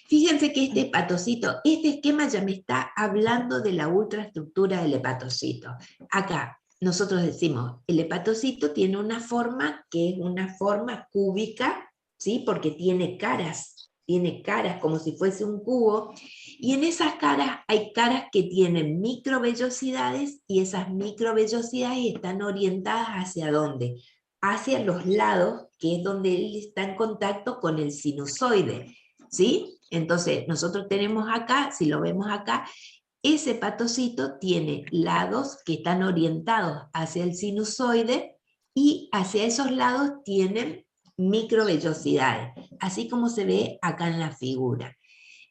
Fíjense que este hepatocito, este esquema ya me está hablando de la ultraestructura del hepatocito. Acá nosotros decimos, el hepatocito tiene una forma que es una forma cúbica, ¿sí? Porque tiene caras como si fuese un cubo, y en esas caras hay caras que tienen microvellosidades, y esas microvellosidades están orientadas ¿hacia dónde? Hacia los lados, que es donde él está en contacto con el sinusoide, ¿sí? Entonces, nosotros tenemos acá, si lo vemos acá, ese hepatocito tiene lados que están orientados hacia el sinusoide, y hacia esos lados tienen microvellosidades, así como se ve acá en la figura.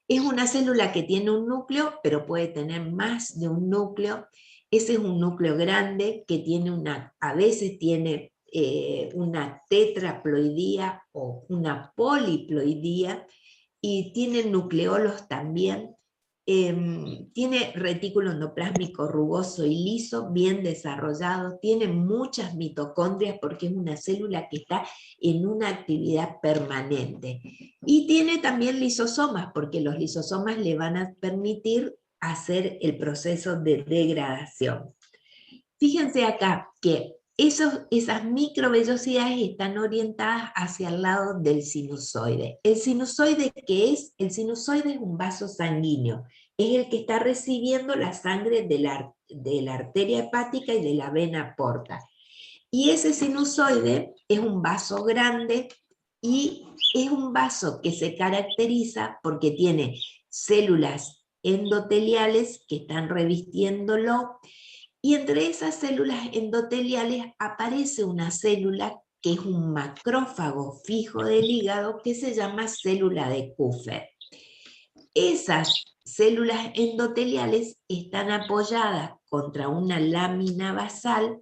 Es una célula que tiene un núcleo, pero puede tener más de un núcleo. Ese es un núcleo grande que tiene a veces tiene una tetraploidía o una poliploidía, y tiene nucleolos también. Tiene retículo endoplásmico rugoso y liso, bien desarrollado, tiene muchas mitocondrias porque es una célula que está en una actividad permanente. Y tiene también lisosomas, porque los lisosomas le van a permitir hacer el proceso de degradación. Fíjense acá que esas microvellosidades están orientadas hacia el lado del sinusoide. ¿El sinusoide qué es? El sinusoide es un vaso sanguíneo. Es el que está recibiendo la sangre de la arteria hepática y de la vena porta. Y ese sinusoide es un vaso grande, y es un vaso que se caracteriza porque tiene células endoteliales que están revistiéndolo, y entre esas células endoteliales aparece una célula que es un macrófago fijo del hígado que se llama célula de Kupffer. Esas células endoteliales están apoyadas contra una lámina basal,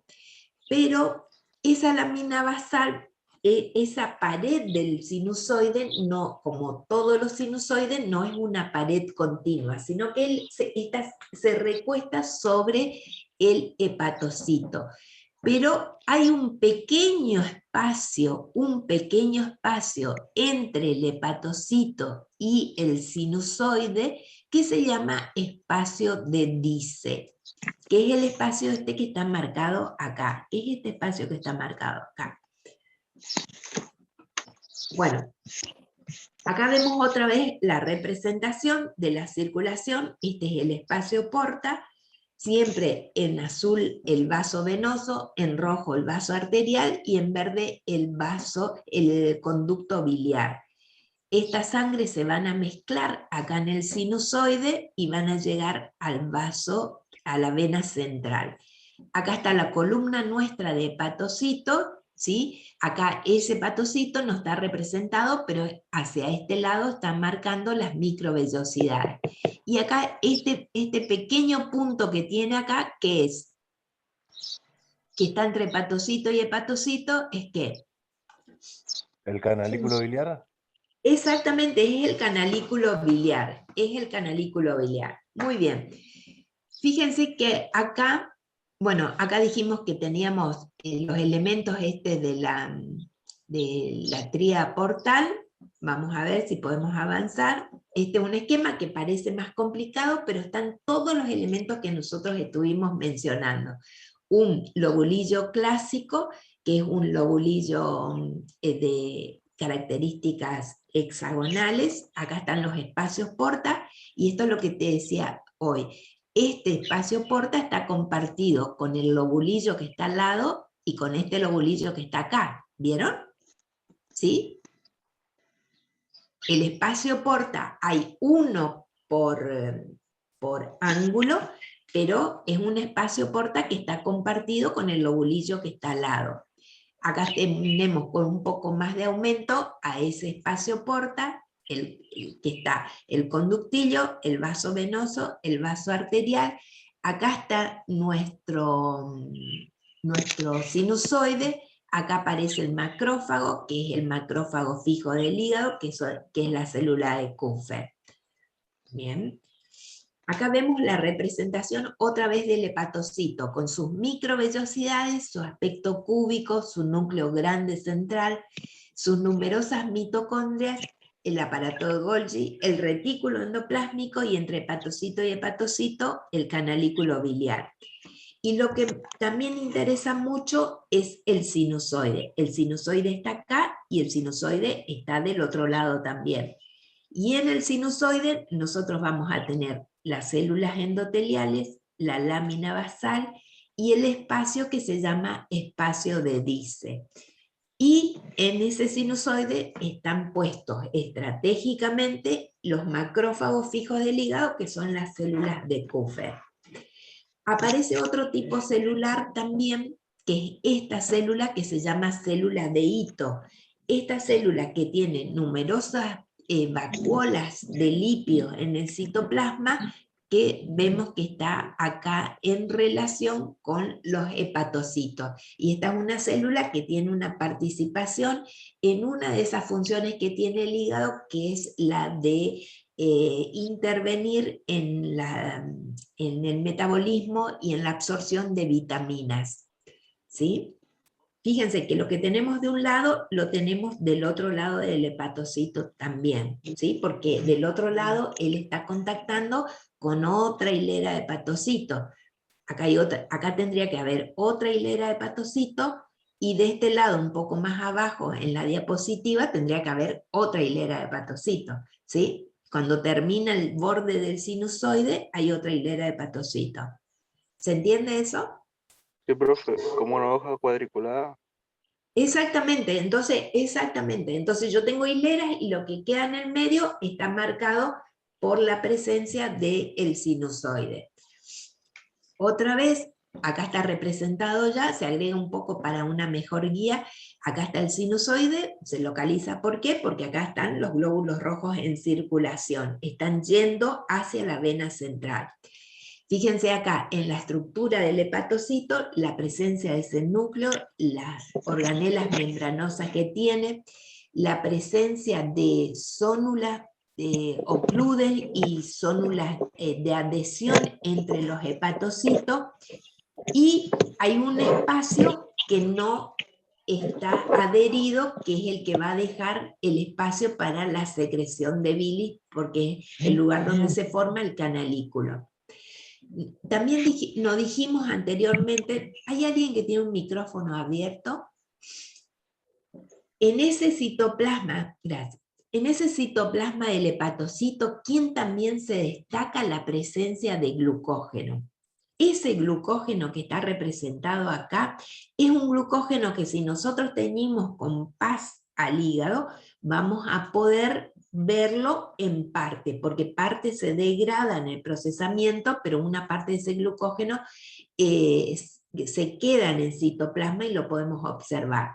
pero esa lámina basal, esa pared del sinusoide, no, como todos los sinusoides, no es una pared continua, sino que él se recuesta sobre el hepatocito. Pero hay un pequeño espacio entre el hepatocito y el sinusoide que se llama espacio de Dice, que es el espacio este que está marcado acá. Es este espacio que está marcado acá. Bueno, acá vemos otra vez la representación de la circulación. Este es el espacio porta, siempre en azul el vaso venoso, en rojo el vaso arterial y en verde el conducto biliar. Esta sangre se van a mezclar acá en el sinusoide y van a llegar al vaso, a la vena central. Acá está la columna nuestra de hepatocito, ¿sí? Acá ese hepatocito no está representado, pero hacia este lado están marcando las microvellosidades. Y acá este pequeño punto que tiene acá, que es, que está entre hepatocito y hepatocito, es que... ¿El canalículo biliar? Exactamente, es el canalículo biliar, Muy bien. Fíjense que acá, bueno, acá dijimos que teníamos los elementos de la tríada portal. Vamos a ver si podemos avanzar. Este es un esquema que parece más complicado, pero están todos los elementos que nosotros estuvimos mencionando. Un lobulillo clásico, que es un lobulillo de características hexagonales. Acá están los espacios porta, y esto es lo que te decía hoy. Este espacio porta está compartido con el lobulillo que está al lado y con este lobulillo que está acá. ¿Vieron? ¿Sí? El espacio porta hay uno por ángulo, pero es un espacio porta que está compartido con el lobulillo que está al lado. Acá tenemos con un poco más de aumento a ese espacio porta, que está el conductillo, el vaso venoso, el vaso arterial. Acá está nuestro sinusoide. Acá aparece el macrófago, que es el macrófago fijo del hígado, que es la célula de Kupffer. Bien. Acá vemos la representación otra vez del hepatocito, con sus microvellosidades, su aspecto cúbico, su núcleo grande central, sus numerosas mitocondrias, el aparato de Golgi, el retículo endoplásmico y entre hepatocito y hepatocito, el canalículo biliar. Y lo que también interesa mucho es el sinusoide. El sinusoide está acá y el sinusoide está del otro lado también. Y en el sinusoide nosotros vamos a tener las células endoteliales, la lámina basal y el espacio que se llama espacio de Dice. Y en ese sinusoide están puestos estratégicamente los macrófagos fijos del hígado, que son las células de Kupffer. Aparece otro tipo celular también, que es esta célula que se llama célula de Ito. Esta célula que tiene numerosas vacuolas de litio en el citoplasma, que vemos que está acá en relación con los hepatocitos. Y esta es una célula que tiene una participación en una de esas funciones que tiene el hígado, que es la de intervenir en el metabolismo y en la absorción de vitaminas. ¿Sí? Fíjense que lo que tenemos de un lado, lo tenemos del otro lado del hepatocito también, ¿sí? Porque del otro lado él está contactando con otra hilera de hepatocitos. Acá tendría que haber otra hilera de hepatocitos, y de este lado, un poco más abajo en la diapositiva, tendría que haber otra hilera de hepatocitos, ¿sí? Cuando termina el borde del sinusoide, hay otra hilera de hepatocitos. ¿Se entiende eso? Sí, profe, como una hoja cuadriculada. Exactamente, entonces yo tengo hileras y lo que queda en el medio está marcado por la presencia del sinusoide. Otra vez, acá está representado ya, se agrega un poco para una mejor guía. Acá está el sinusoide, se localiza. ¿Por qué? Porque acá están los glóbulos rojos en circulación, están yendo hacia la vena central. Fíjense acá, en la estructura del hepatocito, la presencia de ese núcleo, las organelas membranosas que tiene, la presencia de zónulas ocludes y zónulas de adhesión entre los hepatocitos, y hay un espacio que no está adherido, que es el que va a dejar el espacio para la secreción de bilis, porque es el lugar donde se forma el canalículo. También nos dijimos anteriormente, ¿hay alguien que tiene un micrófono abierto? En ese citoplasma, gracias, en ese citoplasma del hepatocito, ¿quién también se destaca la presencia de glucógeno? Ese glucógeno que está representado acá es un glucógeno que, si nosotros teñimos con paz al hígado, vamos a poder verlo en parte, porque parte se degrada en el procesamiento, pero una parte de ese glucógeno se queda en el citoplasma y lo podemos observar.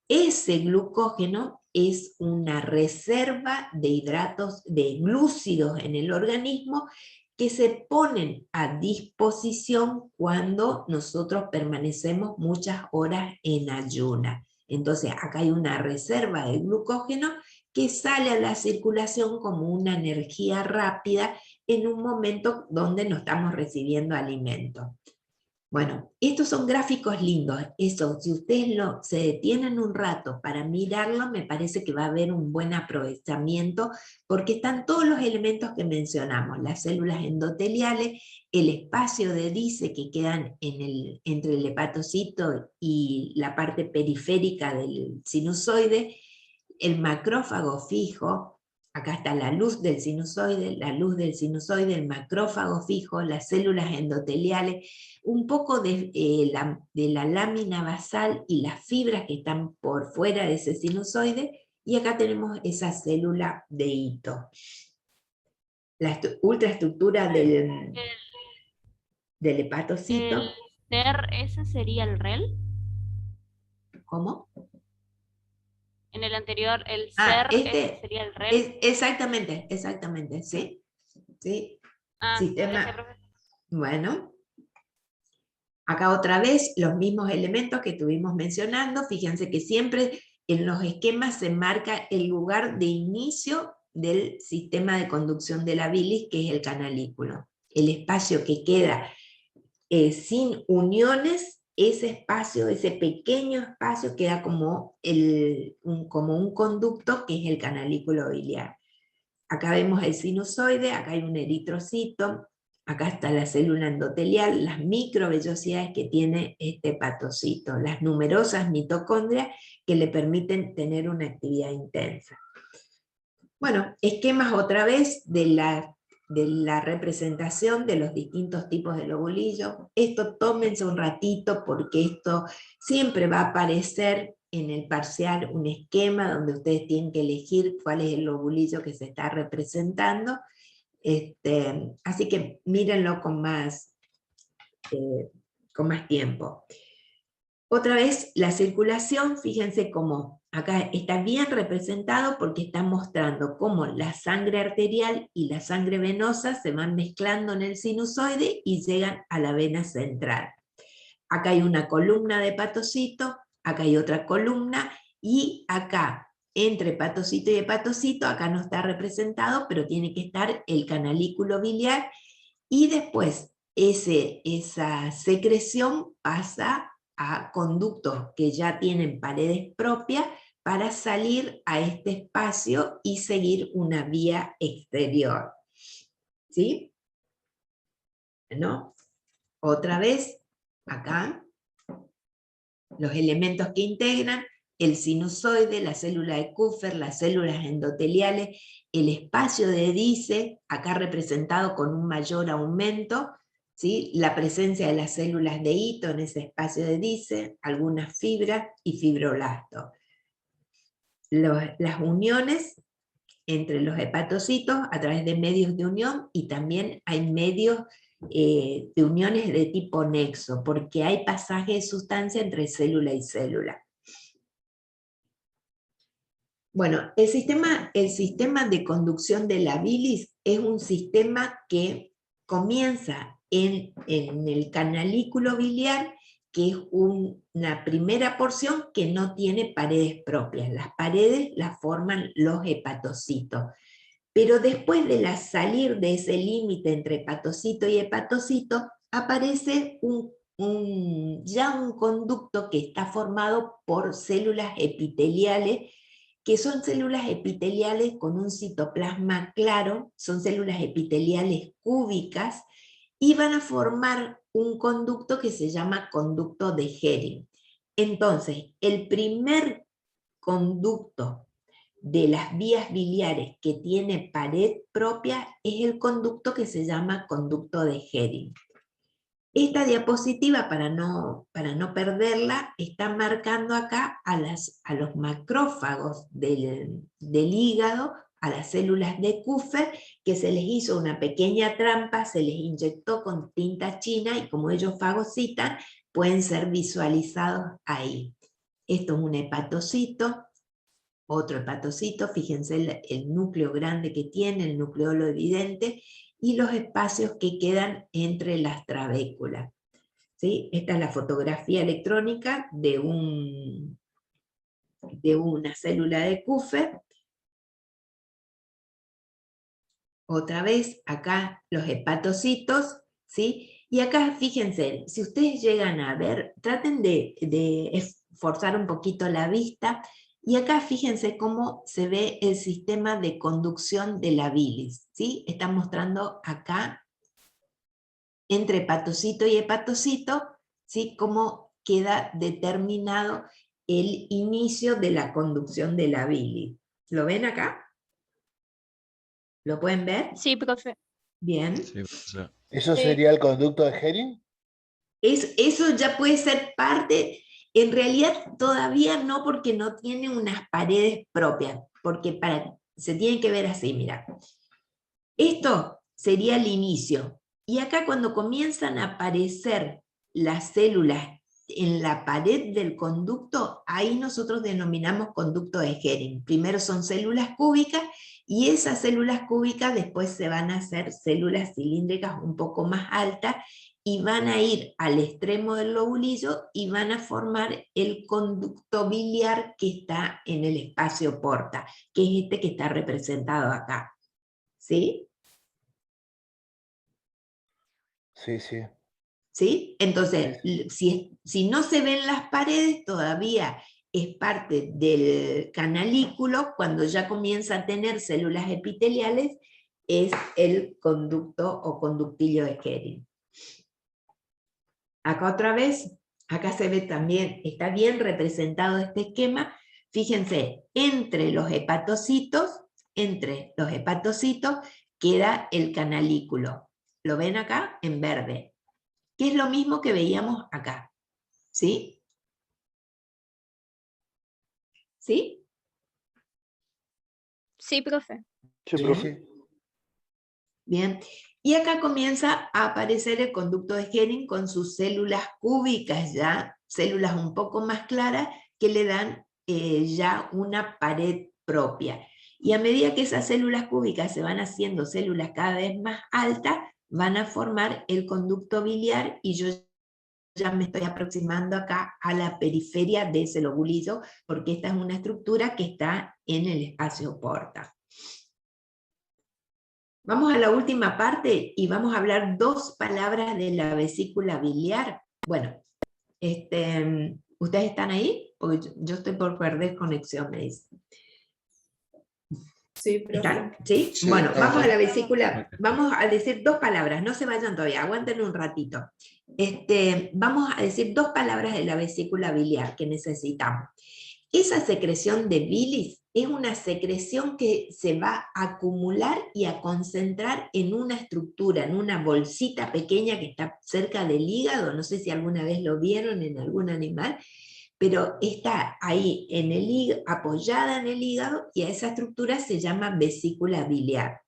Ese glucógeno es una reserva de hidratos, de glúcidos en el organismo, que se ponen a disposición cuando nosotros permanecemos muchas horas en ayuna. Entonces acá hay una reserva de glucógeno que sale a la circulación como una energía rápida en un momento donde no estamos recibiendo alimento. Bueno, estos son gráficos lindos. Eso, si ustedes se detienen un rato para mirarlo, me parece que va a haber un buen aprovechamiento, porque están todos los elementos que mencionamos, las células endoteliales, el espacio de Dice que quedan entre el hepatocito y la parte periférica del sinusoide, el macrófago fijo. Acá está la luz del sinusoide, el macrófago fijo, las células endoteliales, un poco de la lámina basal y las fibras que están por fuera de ese sinusoide, y acá tenemos esa célula de Ito. La ultraestructura del hepatocito. ¿El SER, ese sería el REL? ¿Cómo? En el anterior, el Ah, SER, ese sería el REL. Exactamente, ¿sí? ¿Sí? Sistema. Gracias, profe. Bueno. Acá otra vez los mismos elementos que estuvimos mencionando. Fíjense que siempre en los esquemas se marca el lugar de inicio del sistema de conducción de la bilis, que es el canalículo. el espacio que queda sin uniones, ese espacio, ese pequeño espacio queda como, como un conducto que es el canalículo biliar. Acá vemos el sinusoide, acá hay un eritrocito, acá está la célula endotelial, las microvellosidades que tiene este hepatocito, las numerosas mitocondrias que le permiten tener una actividad intensa. Bueno, esquemas otra vez de la representación de los distintos tipos de lobulillo. Esto tómense un ratito porque esto siempre va a aparecer en el parcial un esquema donde ustedes tienen que elegir cuál es el lobulillo que se está representando. Así que mírenlo con más tiempo. Otra vez, la circulación, fíjense cómo acá está bien representado porque está mostrando cómo la sangre arterial y la sangre venosa se van mezclando en el sinusoide y llegan a la vena central. Acá hay una columna de hepatocito, acá hay otra columna, y acá, entre hepatocito y hepatocito, acá no está representado, pero tiene que estar el canalículo biliar, y después esa secreción pasa a conductos que ya tienen paredes propias para salir a este espacio y seguir una vía exterior. ¿Sí? ¿No? Otra vez, acá, los elementos que integran, el sinusoide, la célula de Kupffer, las células endoteliales, el espacio de Dice, acá representado con un mayor aumento, ¿sí? La presencia de las células de hito en ese espacio de Dice, algunas fibras y fibroblastos. Las uniones entre los hepatocitos a través de medios de unión, y también hay medios de uniones de tipo nexo, porque hay pasaje de sustancia entre célula y célula. Bueno, el sistema de conducción de la bilis es un sistema que comienza en el canalículo biliar, que es una primera porción que no tiene paredes propias. Las paredes las forman los hepatocitos. Pero después de salir de ese límite entre hepatocito y hepatocito, aparece ya un conducto que está formado por células epiteliales, que son células epiteliales con un citoplasma claro, son células epiteliales cúbicas, y van a formar un conducto que se llama conducto de Hering. Entonces, el primer conducto de las vías biliares que tiene pared propia es el conducto que se llama conducto de Hering. Esta diapositiva, para no perderla, está marcando acá a los macrófagos del hígado, a las células de Kupffer, que se les hizo una pequeña trampa, se les inyectó con tinta china, y como ellos fagocitan, pueden ser visualizados ahí. Esto es un hepatocito, otro hepatocito, fíjense el núcleo grande que tiene, el nucleolo evidente, y los espacios que quedan entre las trabéculas. ¿Sí? Esta es la fotografía electrónica de una célula de Kupffer. Otra vez, acá los hepatocitos, ¿sí? Y acá, fíjense, si ustedes llegan a ver, traten de esforzar un poquito la vista, y acá fíjense cómo se ve el sistema de conducción de la bilis, ¿sí? Está mostrando acá, entre hepatocito y hepatocito, ¿sí? Cómo queda determinado el inicio de la conducción de la bilis. ¿Lo ven acá? ¿Lo pueden ver? Sí, profe. Bien. Sí, profesor. ¿Eso Sí. sería el conducto de Hering? Eso ya puede ser parte, en realidad todavía no, porque no tiene unas paredes propias, porque se tiene que ver así, mira. Esto sería el inicio, y acá cuando comienzan a aparecer las células en la pared del conducto, ahí nosotros denominamos conducto de Hering. Primero son células cúbicas, y esas células cúbicas después se van a hacer células cilíndricas un poco más altas, y van a ir al extremo del lobulillo y van a formar el conducto biliar que está en el espacio porta, que es este que está representado acá. ¿Sí? Sí, sí. ¿Sí? Entonces, si no se ven las paredes, todavía es parte del canalículo. Cuando ya comienza a tener células epiteliales, es el conducto o conductillo de Hering. Acá otra vez, acá se ve también, está bien representado este esquema. Fíjense, entre los hepatocitos queda el canalículo. ¿Lo ven acá? En verde. Que es lo mismo que veíamos acá. ¿Sí? ¿Sí? Sí, profe. Sí, Sí, profe. sí. Bien. Y acá comienza a aparecer el conducto de Hering con sus células cúbicas ya, células un poco más claras que le dan ya una pared propia. Y a medida que esas células cúbicas se van haciendo células cada vez más altas, van a formar el conducto biliar, y yo ya me estoy aproximando acá a la periferia de ese lobulillo, porque esta es una estructura que está en el espacio porta. Vamos a la última parte y vamos a hablar 2 palabras de la vesícula biliar. Bueno, ¿ustedes están ahí? Porque yo estoy por perder conexión, me dicen. Sí, profe. ¿Están? ¿Sí? Sí, Bueno, estamos vamos a la acá. vesícula, vamos a decir 2 palabras, no se vayan todavía, aguanten un ratito. Vamos a decir 2 palabras de la vesícula biliar que necesitamos. Esa secreción de bilis es una secreción que se va a acumular y a concentrar en una estructura, en una bolsita pequeña que está cerca del hígado. No sé si alguna vez lo vieron en algún animal, pero está ahí en el hígado, apoyada en el hígado, y a esa estructura se llama vesícula biliar.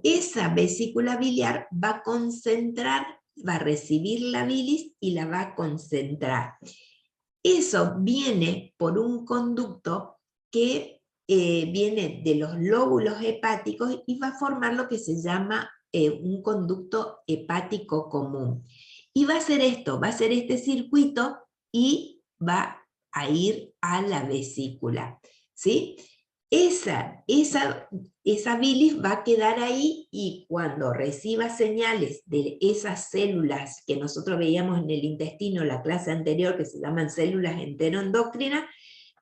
Esa vesícula biliar va a concentrar, va a recibir la bilis y la va a concentrar. Eso viene por un conducto que viene de los lóbulos hepáticos y va a formar lo que se llama un conducto hepático común. Y va a ser esto, va a ser este circuito y va a ir a la vesícula, ¿sí? Esa bilis va a quedar ahí, y cuando reciba señales de esas células que nosotros veíamos en el intestino, la clase anterior, que se llaman células enteroendocrinas,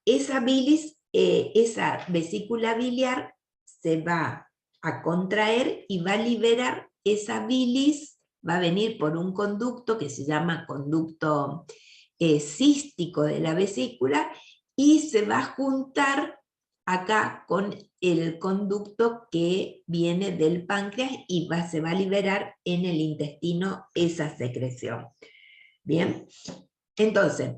esa bilis, esa vesícula biliar se va a contraer y va a liberar esa bilis, va a venir por un conducto que se llama conducto cístico de la vesícula, y se va a juntar acá con el conducto que viene del páncreas y se va a liberar en el intestino esa secreción. Bien, entonces,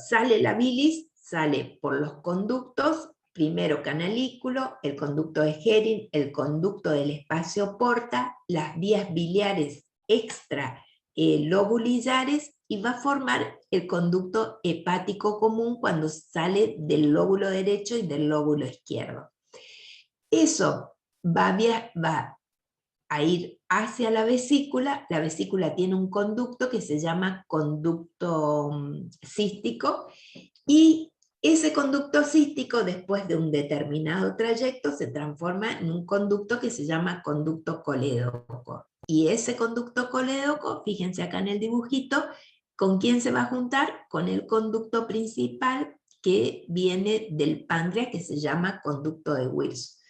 sale la bilis, sale por los conductos, primero canalículo, el conducto de Hering, el conducto del espacio porta, las vías biliares extra lobulillares, y va a formar el conducto hepático común cuando sale del lóbulo derecho y del lóbulo izquierdo. Eso va a ir hacia la vesícula tiene un conducto que se llama conducto cístico, y ese conducto cístico, después de un determinado trayecto, se transforma en un conducto que se llama conducto colédoco. Y ese conducto colédoco, fíjense acá en el dibujito, ¿con quién se va a juntar? Con el conducto principal que viene del páncreas, que se llama conducto de Wilson.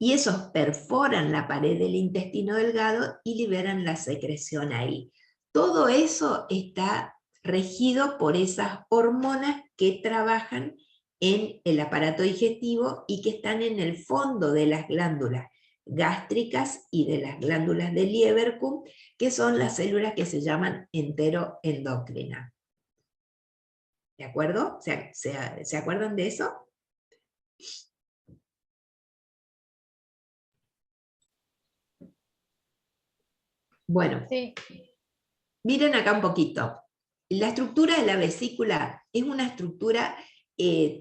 Y esos perforan la pared del intestino delgado y liberan la secreción ahí. Todo eso está regido por esas hormonas que trabajan en el aparato digestivo y que están en el fondo de las glándulas gástricas y de las glándulas de Lieberkühn, que son las células que se llaman enteroendocrinas. ¿De acuerdo? ¿Se acuerdan de eso? Bueno, Sí. miren acá un poquito. La estructura de la vesícula es una estructura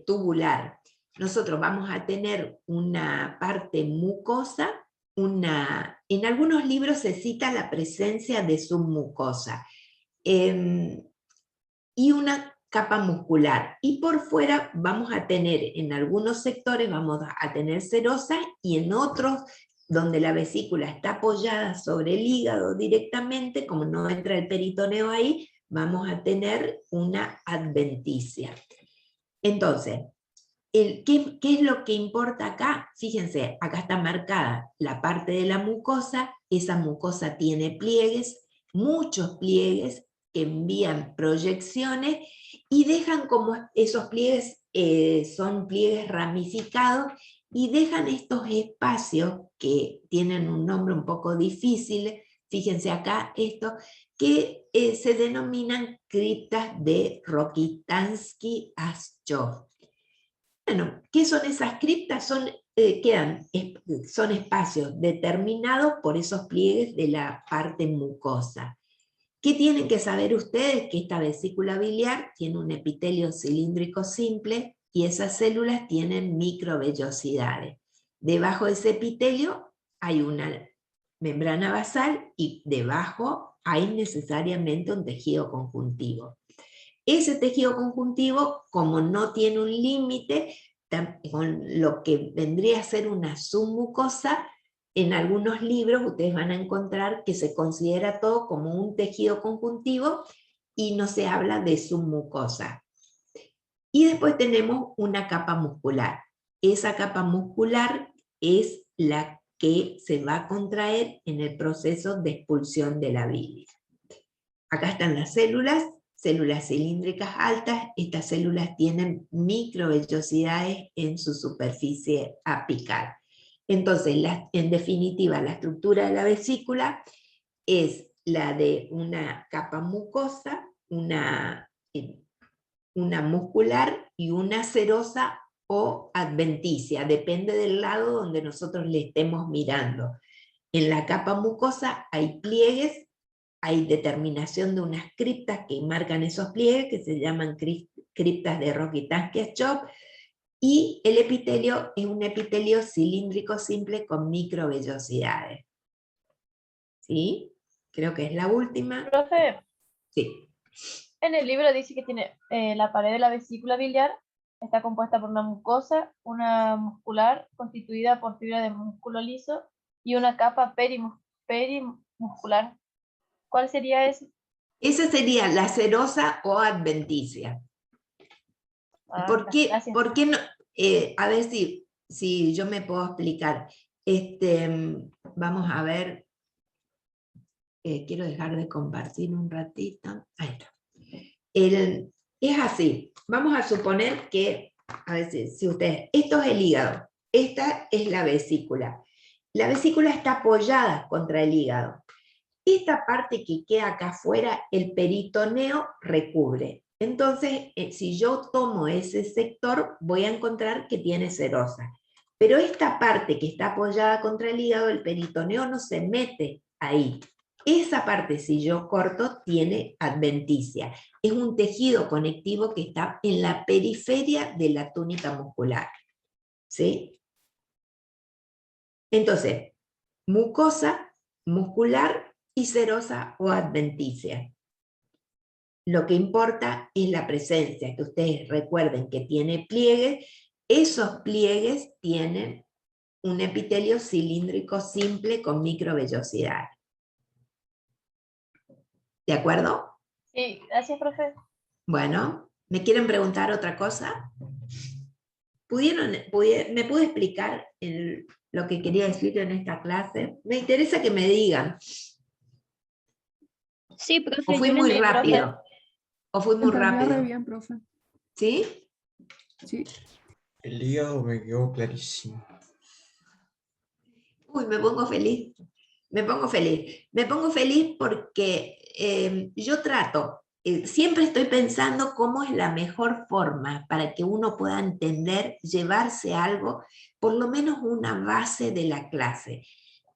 tubular. Nosotros vamos a tener una parte mucosa, en algunos libros se cita la presencia de submucosa, y una capa muscular. Y por fuera vamos a tener, en algunos sectores vamos a tener serosa, y en otros donde la vesícula está apoyada sobre el hígado directamente, como no entra el peritoneo ahí, vamos a tener una adventicia. Entonces, ¿qué es lo que importa acá? Fíjense, acá está marcada la parte de la mucosa, esa mucosa tiene pliegues, muchos pliegues que envían proyecciones y dejan como esos pliegues son pliegues ramificados y dejan estos espacios que tienen un nombre un poco difícil, fíjense acá esto, que se denominan criptas de Rokitansky-Aschov. Bueno, ¿qué son esas criptas? Son espacios determinados por esos pliegues de la parte mucosa. ¿Qué tienen que saber ustedes? Que esta vesícula biliar tiene un epitelio cilíndrico simple y esas células tienen microvellosidades. Debajo de ese epitelio hay una membrana basal y debajo hay necesariamente un tejido conjuntivo. Ese tejido conjuntivo, como no tiene un límite, con lo que vendría a ser una submucosa, en algunos libros ustedes van a encontrar que se considera todo como un tejido conjuntivo y no se habla de submucosa. Y después tenemos una capa muscular. Esa capa muscular es la que se va a contraer en el proceso de expulsión de la bilis. Acá están las células cilíndricas altas. Estas células tienen microvellosidades en su superficie apical. Entonces, en definitiva, la estructura de la vesícula es la de una capa mucosa, una muscular y una serosa o adventicia, depende del lado donde nosotros le estemos mirando. En la capa mucosa hay pliegues, hay determinación de unas criptas que marcan esos pliegues, que se llaman criptas de Rokitansky-Aschov, y el epitelio es un epitelio cilíndrico simple con microvellosidades. ¿Sí? Creo que es la última. Profe, Sí. en el libro dice que tiene la pared de la vesícula biliar está compuesta por una mucosa, una muscular constituida por fibra de músculo liso y una capa perimuscular. ¿Cuál sería ese? Esa sería la serosa o adventicia. ¿Por qué, Gracias. ¿por qué no? A ver si yo me puedo explicar. Vamos a ver. Quiero dejar de compartir un ratito. Ahí está. Es así. Vamos a suponer que, a ver si ustedes, esto es el hígado, esta es la vesícula. La vesícula está apoyada contra el hígado. Esta parte que queda acá afuera, el peritoneo recubre. Entonces, si yo tomo ese sector, voy a encontrar que tiene serosa. Pero esta parte que está apoyada contra el hígado, el peritoneo no se mete ahí. Esa parte, si yo corto, tiene adventicia. Es un tejido conectivo que está en la periferia de la túnica muscular. ¿Sí? Entonces, mucosa, muscular y serosa o adventicia. Lo que importa es la presencia, que ustedes recuerden que tiene pliegues. Esos pliegues tienen un epitelio cilíndrico simple con microvellosidad. ¿De acuerdo? Sí, gracias, profe. Bueno, ¿me quieren preguntar otra cosa? ¿Me pude explicar lo que quería decir en esta clase? Me interesa que me digan. Sí, profe. ¿O fui muy rápido? ¿O fui muy rápido? Bien, profe. ¿Sí? Sí. El hígado me quedó clarísimo. Uy, me pongo feliz. Me pongo feliz. Me pongo feliz porque yo trato, siempre estoy pensando cómo es la mejor forma para que uno pueda entender, llevarse algo, por lo menos una base de la clase.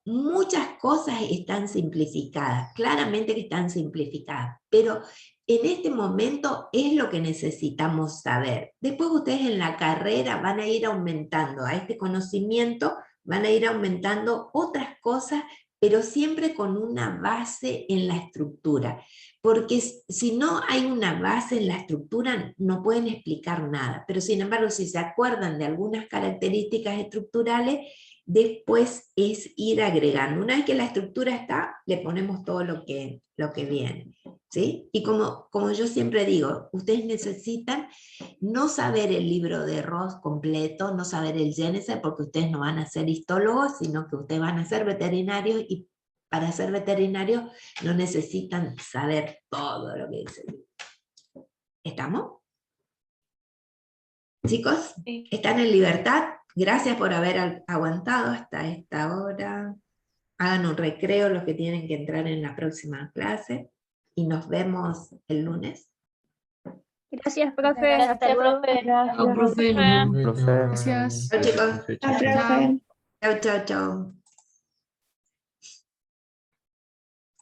Muchas cosas están simplificadas, claramente que están simplificadas, pero en este momento es lo que necesitamos saber. Después ustedes en la carrera van a ir aumentando a este conocimiento, van a ir aumentando otras cosas, pero siempre con una base en la estructura, porque si no hay una base en la estructura no pueden explicar nada, pero sin embargo si se acuerdan de algunas características estructurales, Después es ir agregando. Una vez que la estructura está, le ponemos todo lo que viene. ¿Sí? Y como yo siempre digo, ustedes necesitan no saber el libro de Ross completo, no saber el Génesis, porque ustedes no van a ser histólogos, sino que ustedes van a ser veterinarios, y para ser veterinarios no necesitan saber todo lo que dice el libro. ¿Estamos? Chicos, Sí. ¿están en libertad? Gracias por haber aguantado hasta esta hora. Hagan un recreo los que tienen que entrar en la próxima clase y nos vemos el lunes. Gracias, profe. Gracias, Hasta luego. profe. Chao, profe. Profe. Profe. Gracias. Chao, chicos. Chao. Chao, chao, chao.